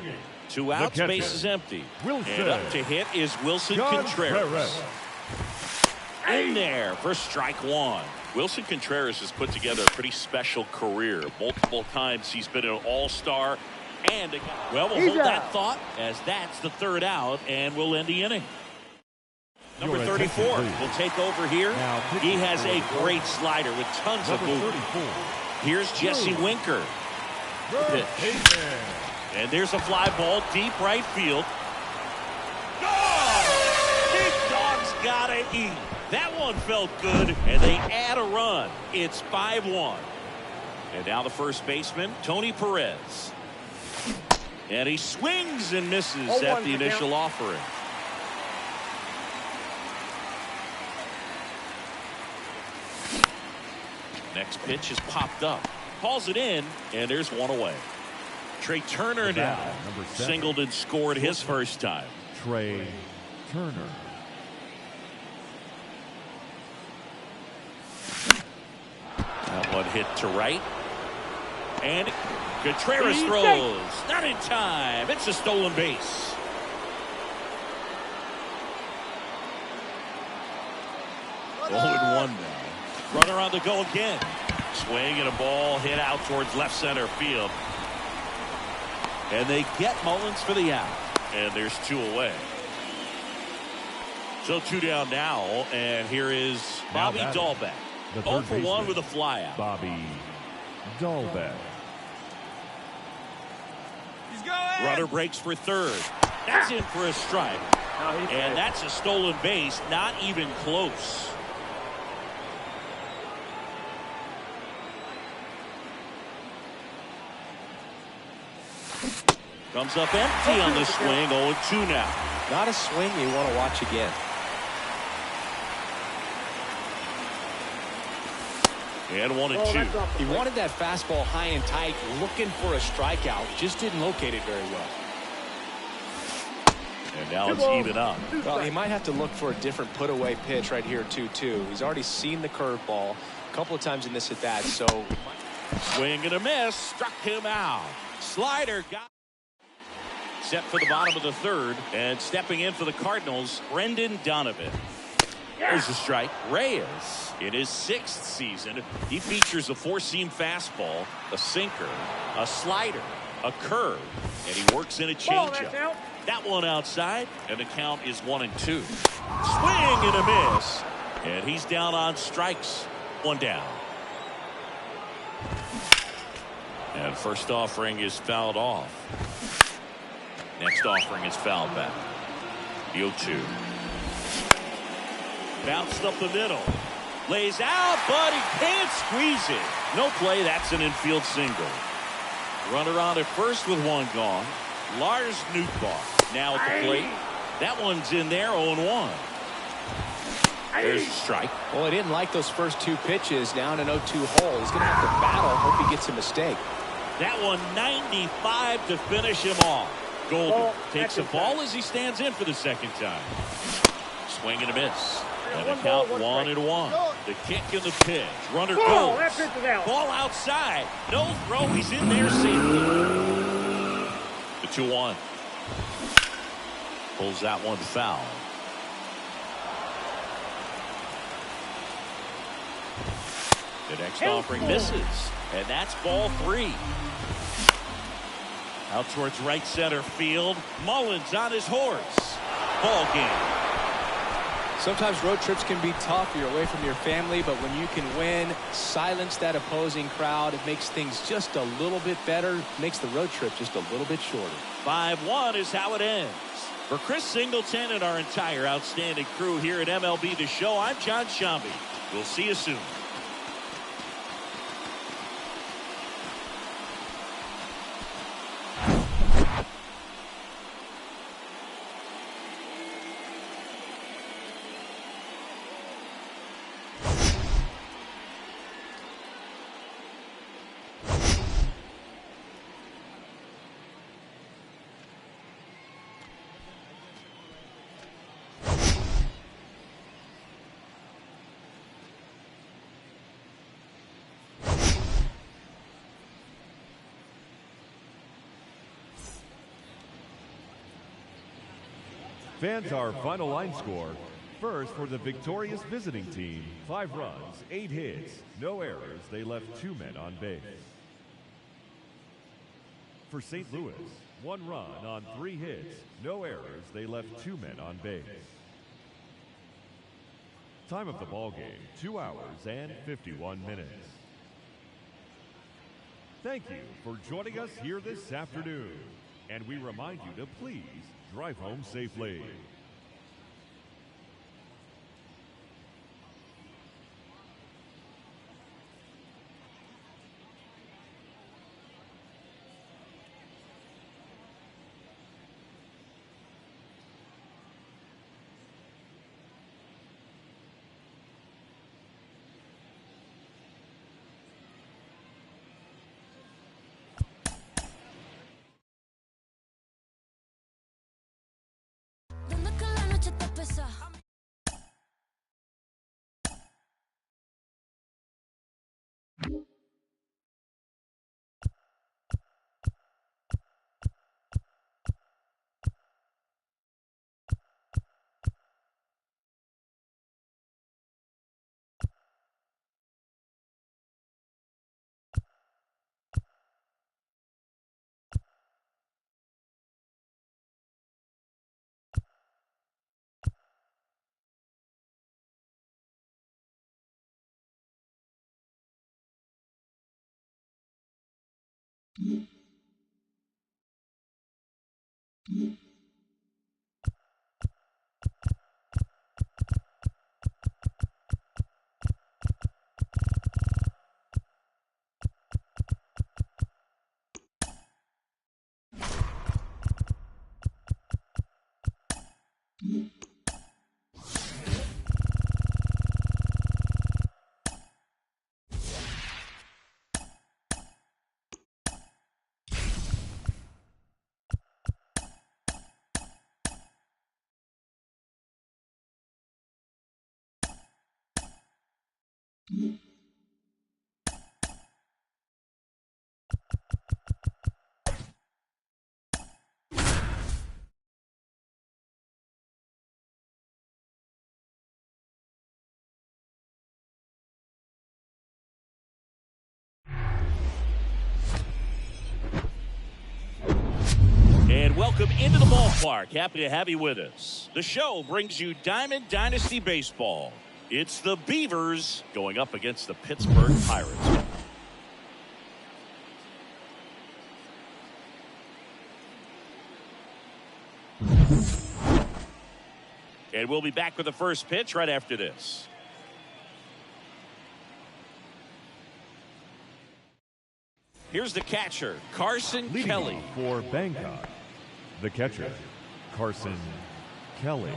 2 outs, base is empty. Wilson. And up to hit is Wilson Contreras. In there for strike 1. Wilson Contreras has put together a pretty special career. Multiple times he's been an all-star. And well, we'll hold that thought as that's the 3rd out, and we'll end the inning. Number 34 will take over here. He has a great slider with tons of movement. Here's Jesse Winker. Pitch. And there's a fly ball deep right field. Oh! Big Dog's gotta eat. That one felt good, and they add a run. It's 5-1. And now the first baseman, Tony Perez. And he swings and misses 0-1 at the for initial count. offering. Next pitch is popped up. Calls it in, and there's one away. Trey Turner now singled and scored his first time. Trey Turner. That one hit to right. And Contreras throws. Not in time. It's a stolen base. Oh, 1 now. Runner on the go again. Swing and a ball hit out towards left center field. And they get Mullins for the out. And there's 2 away. So 2 down now. And here is Bobby Dahlbeck. 0 for 1 with a flyout. Bobby Dahlbeck. Runner breaks for third. That's in for a strike. And that's a stolen base. Not even close. Comes up empty on the swing. 0-2 now. Not a swing you want to watch again. And 1-2. He wanted that fastball high and tight, looking for a strikeout. Just didn't locate it very well. And now it's even up. Well, he might have to look for a different put-away pitch right here, 2-2. He's already seen the curveball a couple of times in this at-bat, so... Swing and a miss. Struck him out. Slider got... Set for the bottom of the third. And stepping in for the Cardinals, Brendan Donovan. There's a strike. Reyes, in his 6th season, he features a four-seam fastball, a sinker, a slider, a curve, and he works in a changeup. That one outside, and the count is 1-2. Swing and a miss, and he's down on strikes. 1 down. And first offering is fouled off. Next offering is fouled back. The 0-2. Bounced up the middle. Lays out, but he can't squeeze it. No play. That's an infield single. Runner on at first with 1 gone. Lars Nootbaar now at the plate. That one's in there, 0-1. There's a strike. Well, he didn't like those first 2 pitches. Now in an 0-2 hole. He's going to have to battle. Hope he gets a mistake. That one 95 to finish him off. Golden takes the ball as he stands in for the second time. Swing and a miss. And the count 1-1. The kick and the pitch. Runner goes. Ball outside. No throw. He's in there safely. The 2-1. Pulls that one foul. The next offering misses. And that's ball 3. Out towards right center field. Mullins on his horse. Ball game. Sometimes road trips can be tough. You're away from your family, but when you can win, silence that opposing crowd, it makes things just a little bit better, makes the road trip just a little bit shorter. 5-1 is how it ends. For Chris Singleton and our entire outstanding crew here at MLB The Show, I'm John Shambi. We'll see you soon. Fans, our final line score. First for the victorious visiting team, 5 runs, 8 hits, no errors. They left 2 men on base. For St. Louis, 1 run on 3 hits, no errors. They left 2 men on base. Time of the ball game, 2 hours and 51 minutes. Thank you for joining us here this afternoon. And we remind you to please drive home safely. And welcome into the ballpark. Happy to have you with us. The show brings you Diamond Dynasty Baseball. It's the Beavers going up against the Pittsburgh Pirates. And we'll be back with the first pitch right after this. Here's the catcher, Carson Leading Kelly. off for Bangkok, the catcher, Carson Kelly.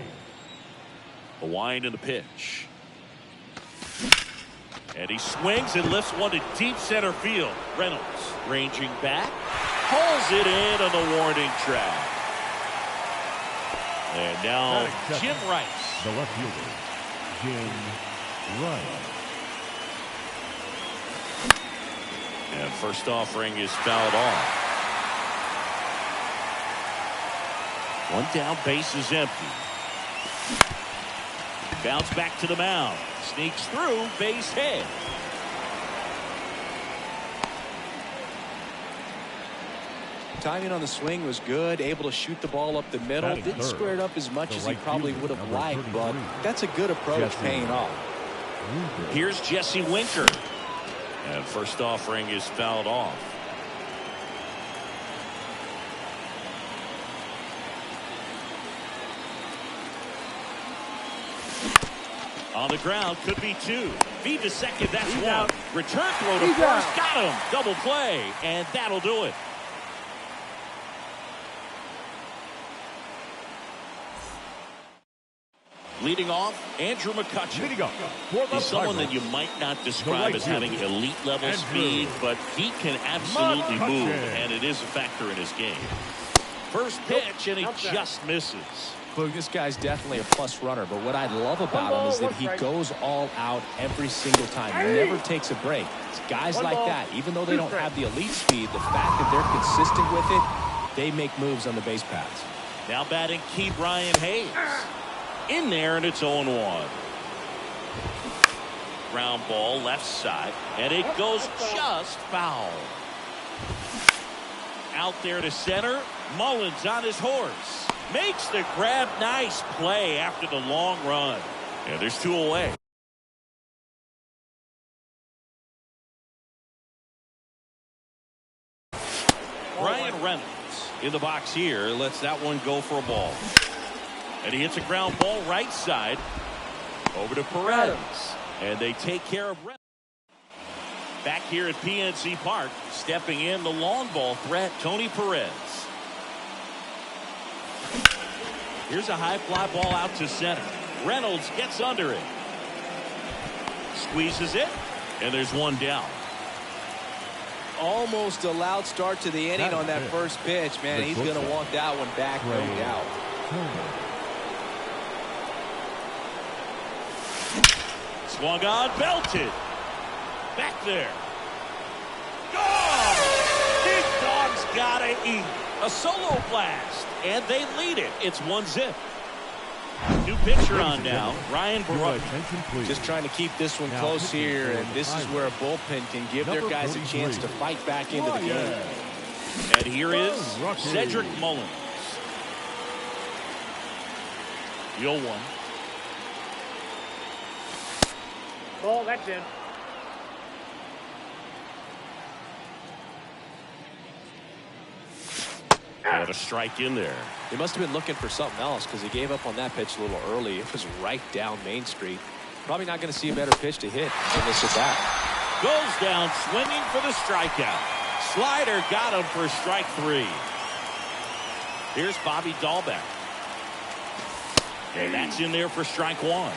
The wind and the pitch. And he swings and lifts one to deep center field. Reynolds ranging back. Pulls it in on the warning track. And now Jim Rice. The left fielder, Jim Rice. And first offering is fouled off. One down, base is empty. Bounce back to the mound. Sneaks through, base hit. Timing on the swing was good, able to shoot the ball up the middle. Batting Didn't third, square it up as much the as he right probably fielder, would have number liked, but 33, that's a good approach Jesse paying off. Winker. Here's Jesse Winker. And first offering is fouled off. On the ground, could be two. Feed to second, that's one. Out. Return throw to He's first, out. got him. Double play, and that'll do it. Leading off, Andrew McCutchen. Leading up for the He's someone that Pirates, you might not describe right as having fielder, elite level Andrew speed, but he can absolutely McCutchen. move, and it is a factor in his game. First pitch, and he Outside. just misses. Look, this guy's definitely a plus runner, but what I love about him is that he goes all out every single time. He never takes a break. It's guys One like ball, that, even though they two don't strikes. have the elite speed, the fact that they're consistent with it, they make moves on the base paths. Now batting Key Brian Hayes. In there, and it's 0-1. Ground ball left side, and it goes just foul. Out there to center. Mullins on his horse. Makes the grab. Nice play after the long run. And there's two away. Ryan Reynolds in the box here lets that one go for a ball. And he hits a ground ball right side over to Perez. And they take care of Reynolds. Back here at PNC Park, stepping in the long ball threat, Tony Perez. Here's a high fly ball out to center. Reynolds gets under it. Squeezes it, and there's one down. Almost a loud start to the inning on that first pitch, man. He's going to want that one back, no doubt. Swung on, belted. Back there. Gone! Big Dog's gotta eat. A solo blast, and they lead it. It's 1-0. New pitcher on now, Ryan Your Baruch. attention, please. Just trying to keep this one Now close pitching here, for and the this is Pirates. where a bullpen can give their Number guys a chance 33. to fight back into the game. And here is Rocky. Cedric Mullins. 0-1. Ball, that's in. And a strike in there. He must have been looking for something else because he gave up on that pitch a little early. It was right down Main Street. Probably not going to see a better pitch to hit in this at bat. Goes down swinging for the strikeout. Slider got him for strike 3. Here's Bobby Dahlbeck. And that's in there for strike 1.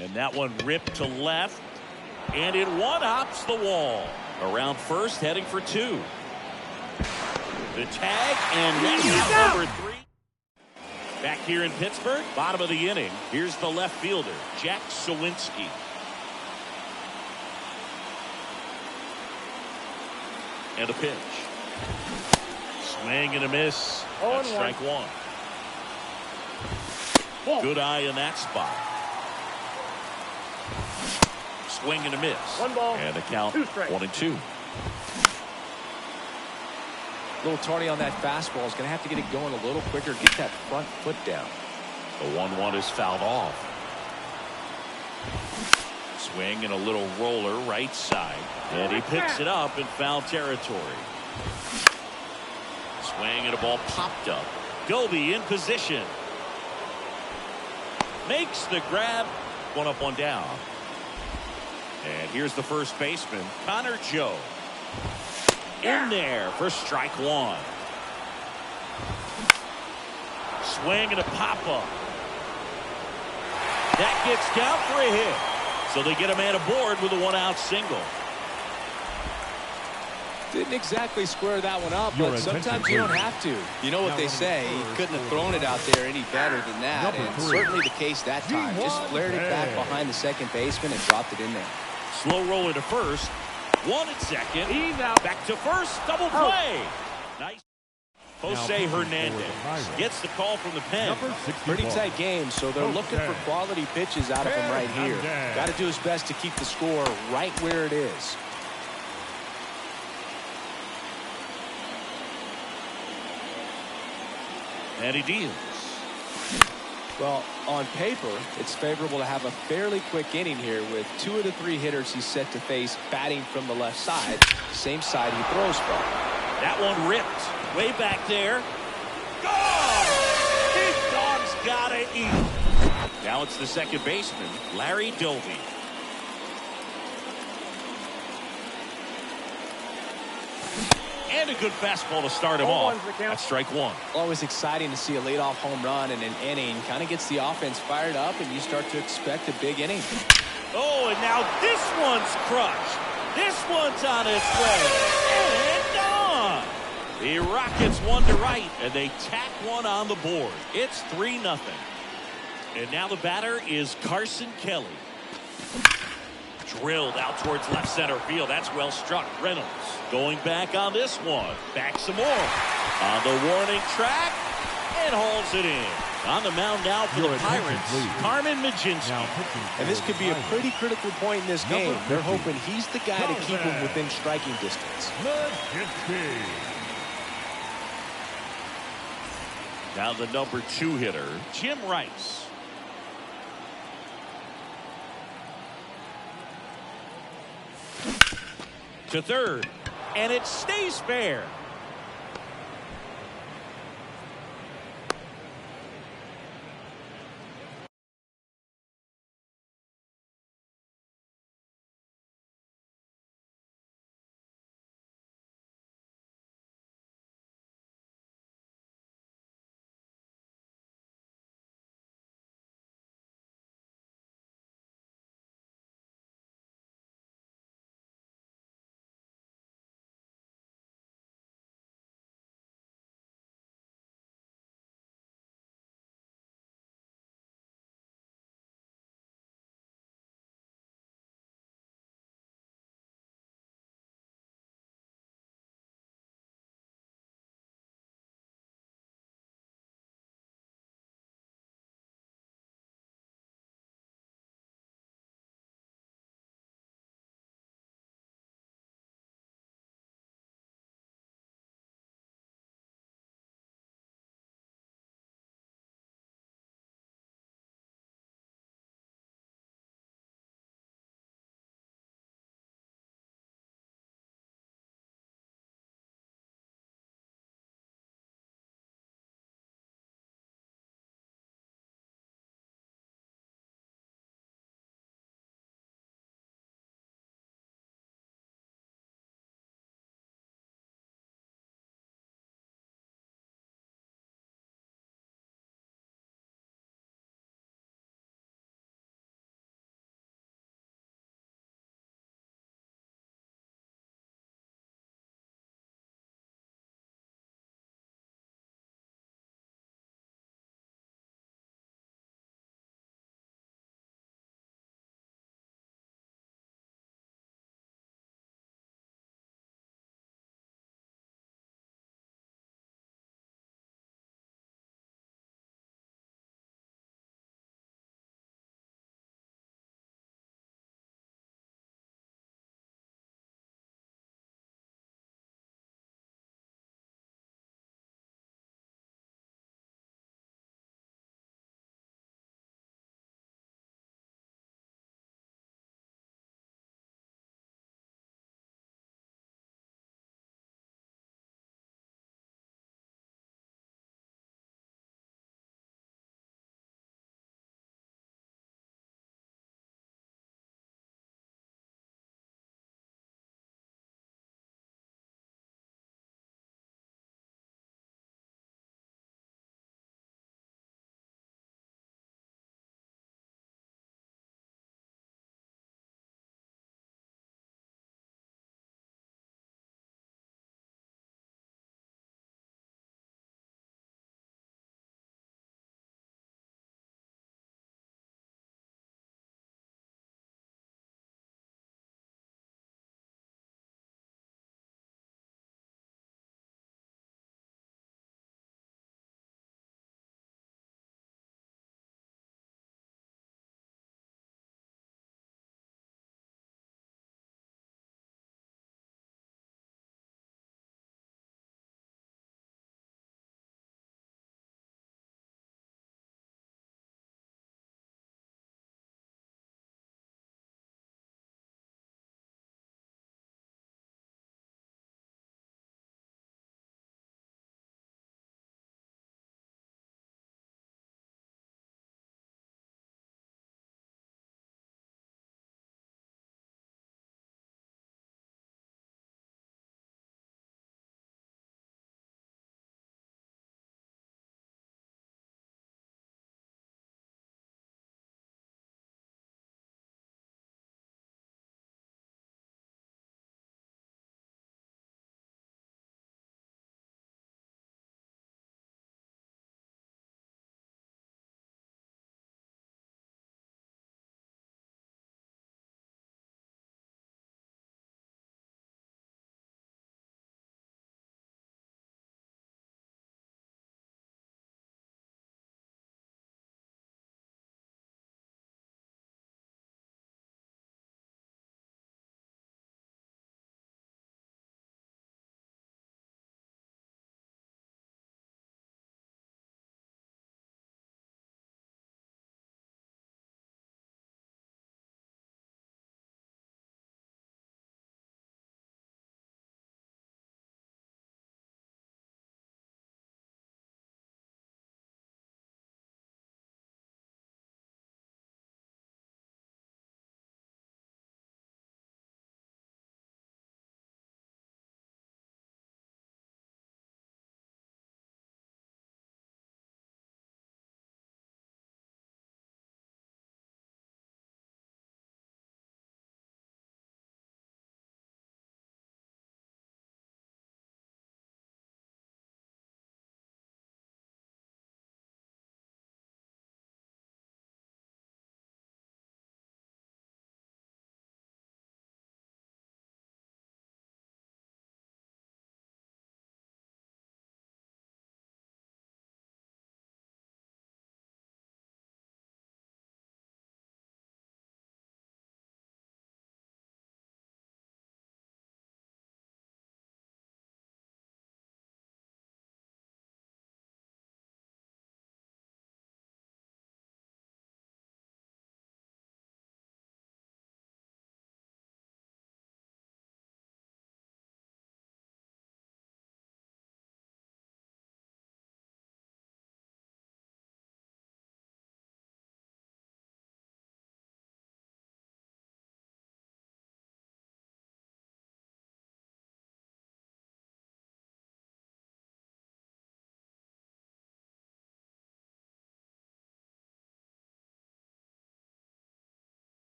And that one ripped to left. And it one-hops the wall. Around first, heading for 2. The tag, and that's out number 3. Back here in Pittsburgh, bottom of the inning. Here's the left fielder, Jack Suwinski. And a pitch. Swing and a miss. That's strike 1. Good eye in that spot. Swing and a miss. 1 ball. And a count 2 strikes. 1-2. A little tardy on that fastball. Is going to have to get it going a little quicker. Get that front foot down. The 1-1 is fouled off. Swing and a little roller right side. And he picks it up in foul territory. Swing and a ball popped up. Gobi in position. Makes the grab. 1 up, 1 down. And here's the first baseman, Connor Joe. In there for strike 1. Swing and a pop-up. That gets down for a hit. So they get a man aboard with a 1-out single. Didn't exactly square that one up, but sometimes you don't have to. You know what they say, he couldn't have thrown it out there any better than that, and certainly the case that time. Just flared it back behind the second baseman and dropped it in there. Slow roller to first. 1 at second. He's out. Back to first. Double play. Nice. Jose Hernandez gets the call from the pen. Pretty tight game, so they're looking for quality pitches out of him right here. Got to do his best to keep the score right where it is. And he deals. Well, on paper, it's favorable to have a fairly quick inning here with 2 of the 3 hitters he's set to face batting from the left side, same side he throws from. That one ripped way back there. Gone! Big dog's gotta eat. Now it's the second baseman, Larry Doby. And a good fastball to start him off. That's strike 1. Always exciting to see a leadoff home run in an inning. Kind of gets the offense fired up, and you start to expect a big inning. Oh, and now this one's crushed. This one's on its way. And gone. The Rockets 1 to right, and they tack 1 on the board. It's 3-0. And now the batter is Carson Kelly. Drilled out towards left center field. That's well struck. Reynolds going back on this one. Back some more. On the warning track. And hauls it in. On the mound now for the Pirates, Carmen Mlodzinski. And this could be a pretty critical point in this game. They're hoping he's the guy to keep him within striking distance. Now the number 2 hitter, Jim Rice. To third, and it stays fair.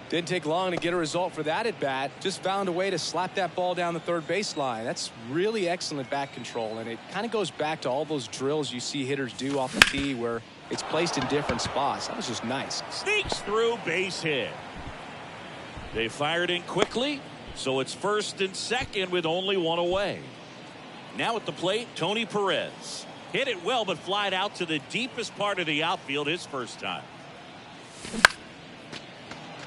Didn't take long to get a result for that at bat. Just found a way to slap that ball down the third baseline. That's really excellent bat control, and it kind of goes back to all those drills you see hitters do off the tee where it's placed in different spots. That was just nice. Sneaks through, base hit. They fired in quickly, so it's first and second with only one away. Now at the plate, Tony Perez. Hit it well, but flied out to the deepest part of the outfield his first time.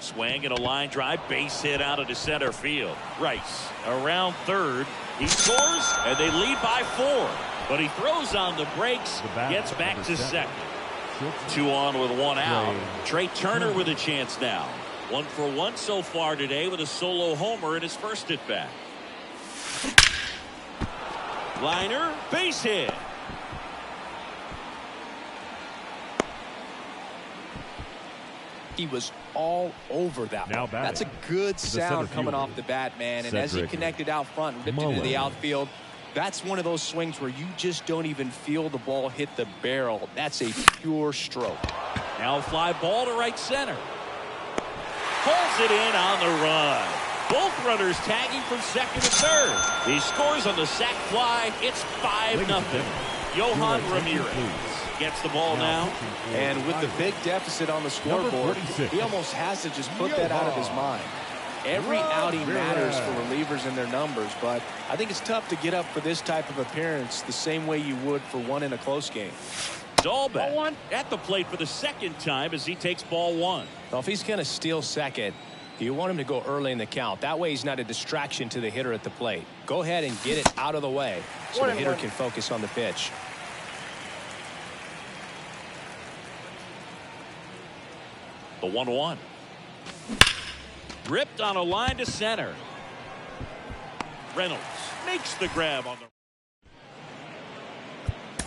Swing and a line drive, base hit out of the center field. Rice around third. He scores, and they lead by 4. But he throws on the brakes, gets back to second. 2 on with 1 out. Trey Turner with a chance now. 1 for 1 so far today with a solo homer in his first at bat. Liner, base hit. He was all over that one. That's a good sound coming off the bat, man. And as he connected out front and ripped into the outfield, that's one of those swings where you just don't even feel the ball hit the barrel. That's a pure stroke. Now a fly ball to right center. Pulls it in on the run. Both runners tagging from second to third. He scores on the sac fly. It's 5-0. Yohan Ramirez gets the ball now. And with the big deficit on the scoreboard, he almost has to just put that out of his mind. Every outing matters for relievers and their numbers, but I think it's tough to get up for this type of appearance the same way you would for one in a close game. Dalbec at the plate for the second time as he takes ball 1. Well, if he's going to steal second, you want him to go early in the count. That way he's not a distraction to the hitter at the plate. Go ahead and get it out of the way so the hitter can focus on the pitch. The 1-1. Ripped on a line to center. Reynolds makes the grab on the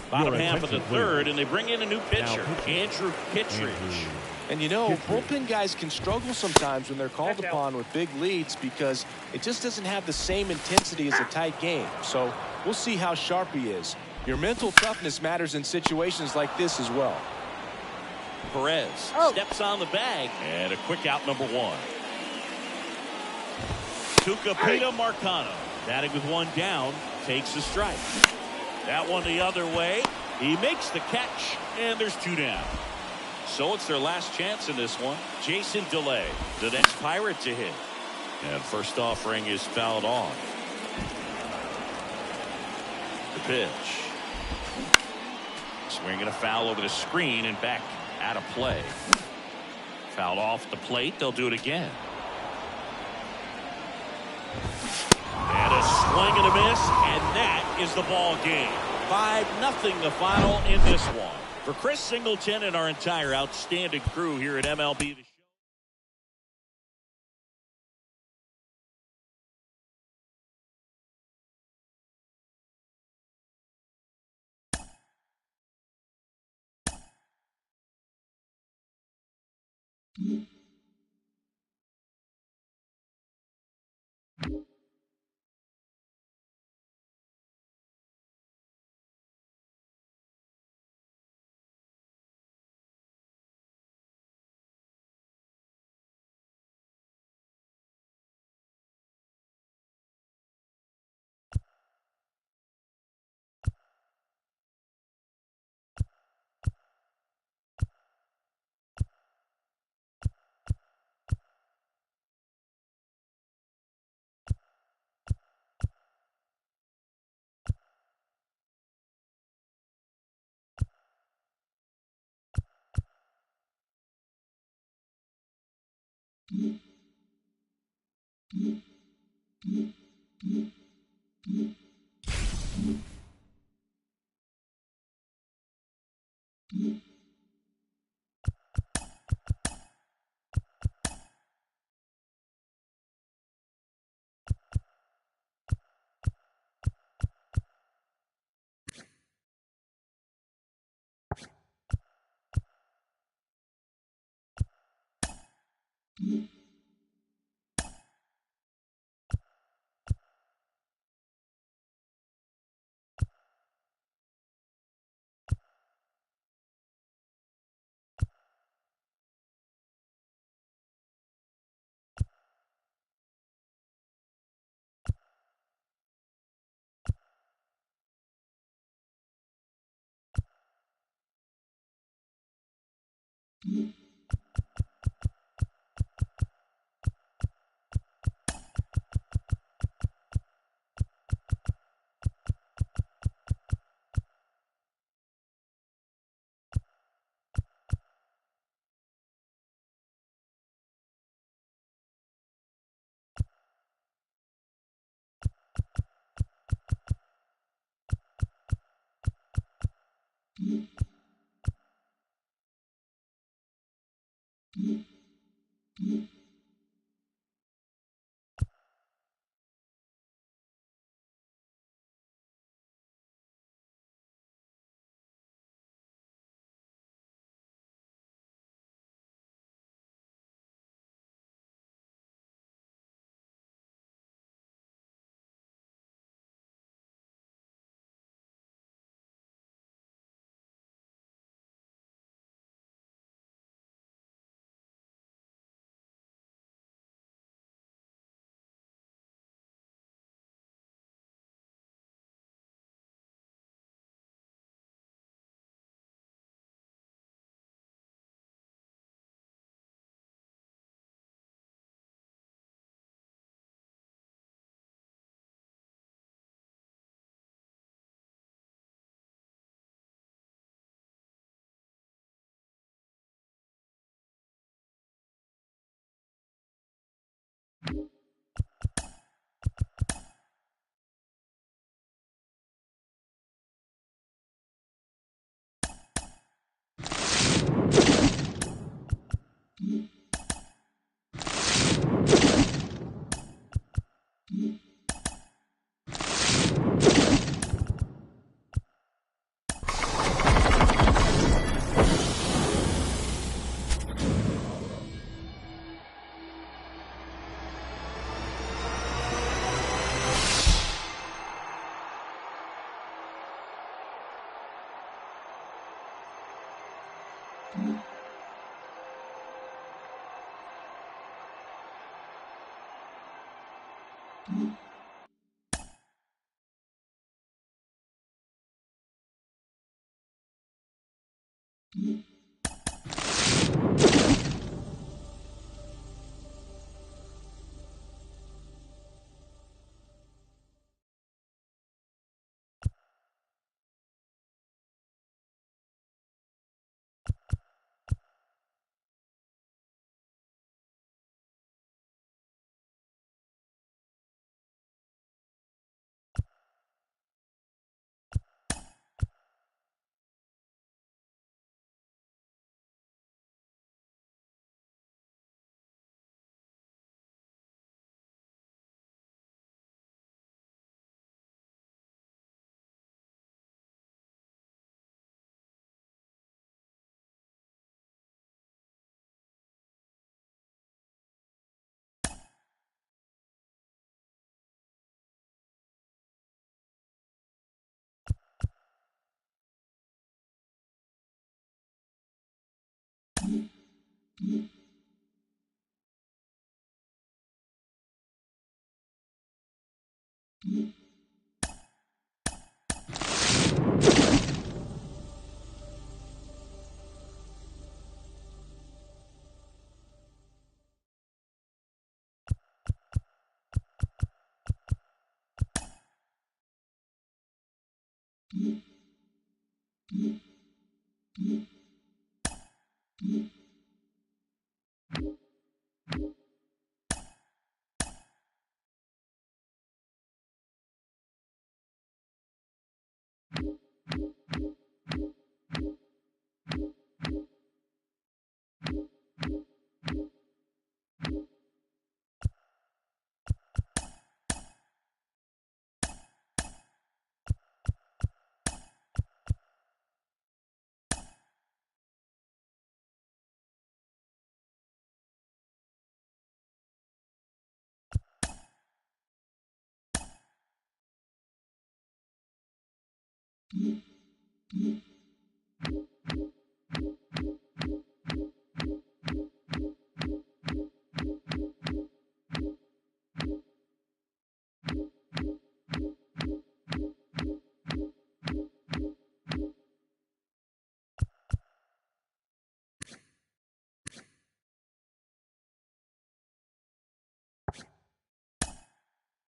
bottom half of the third, and they bring in a new pitcher, Andrew Kittredge. And you know, bullpen guys can struggle sometimes when they're called upon with big leads because it just doesn't have the same intensity as a tight game. So we'll see how sharp he is. Your mental toughness matters in situations like this as well. Perez steps on the bag, and a quick out, number 1. Tucupita Marcano, batting with 1 down, takes a strike. That one the other way. He makes the catch, and there's 2 down. So it's their last chance in this one. Jason DeLay, the next Pirate to hit. And first offering is fouled off. The pitch. Swinging a foul over the screen and back out of play. Fouled off the plate. They'll do it again. And a swing and a miss, and that is the ball game. 5-0 the final in this one. For Chris Singleton and our entire outstanding crew here at MLB The Show.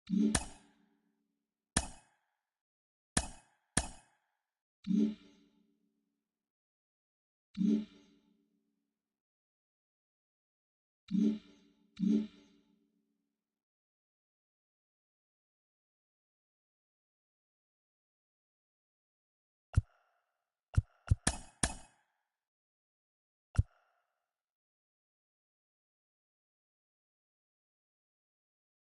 you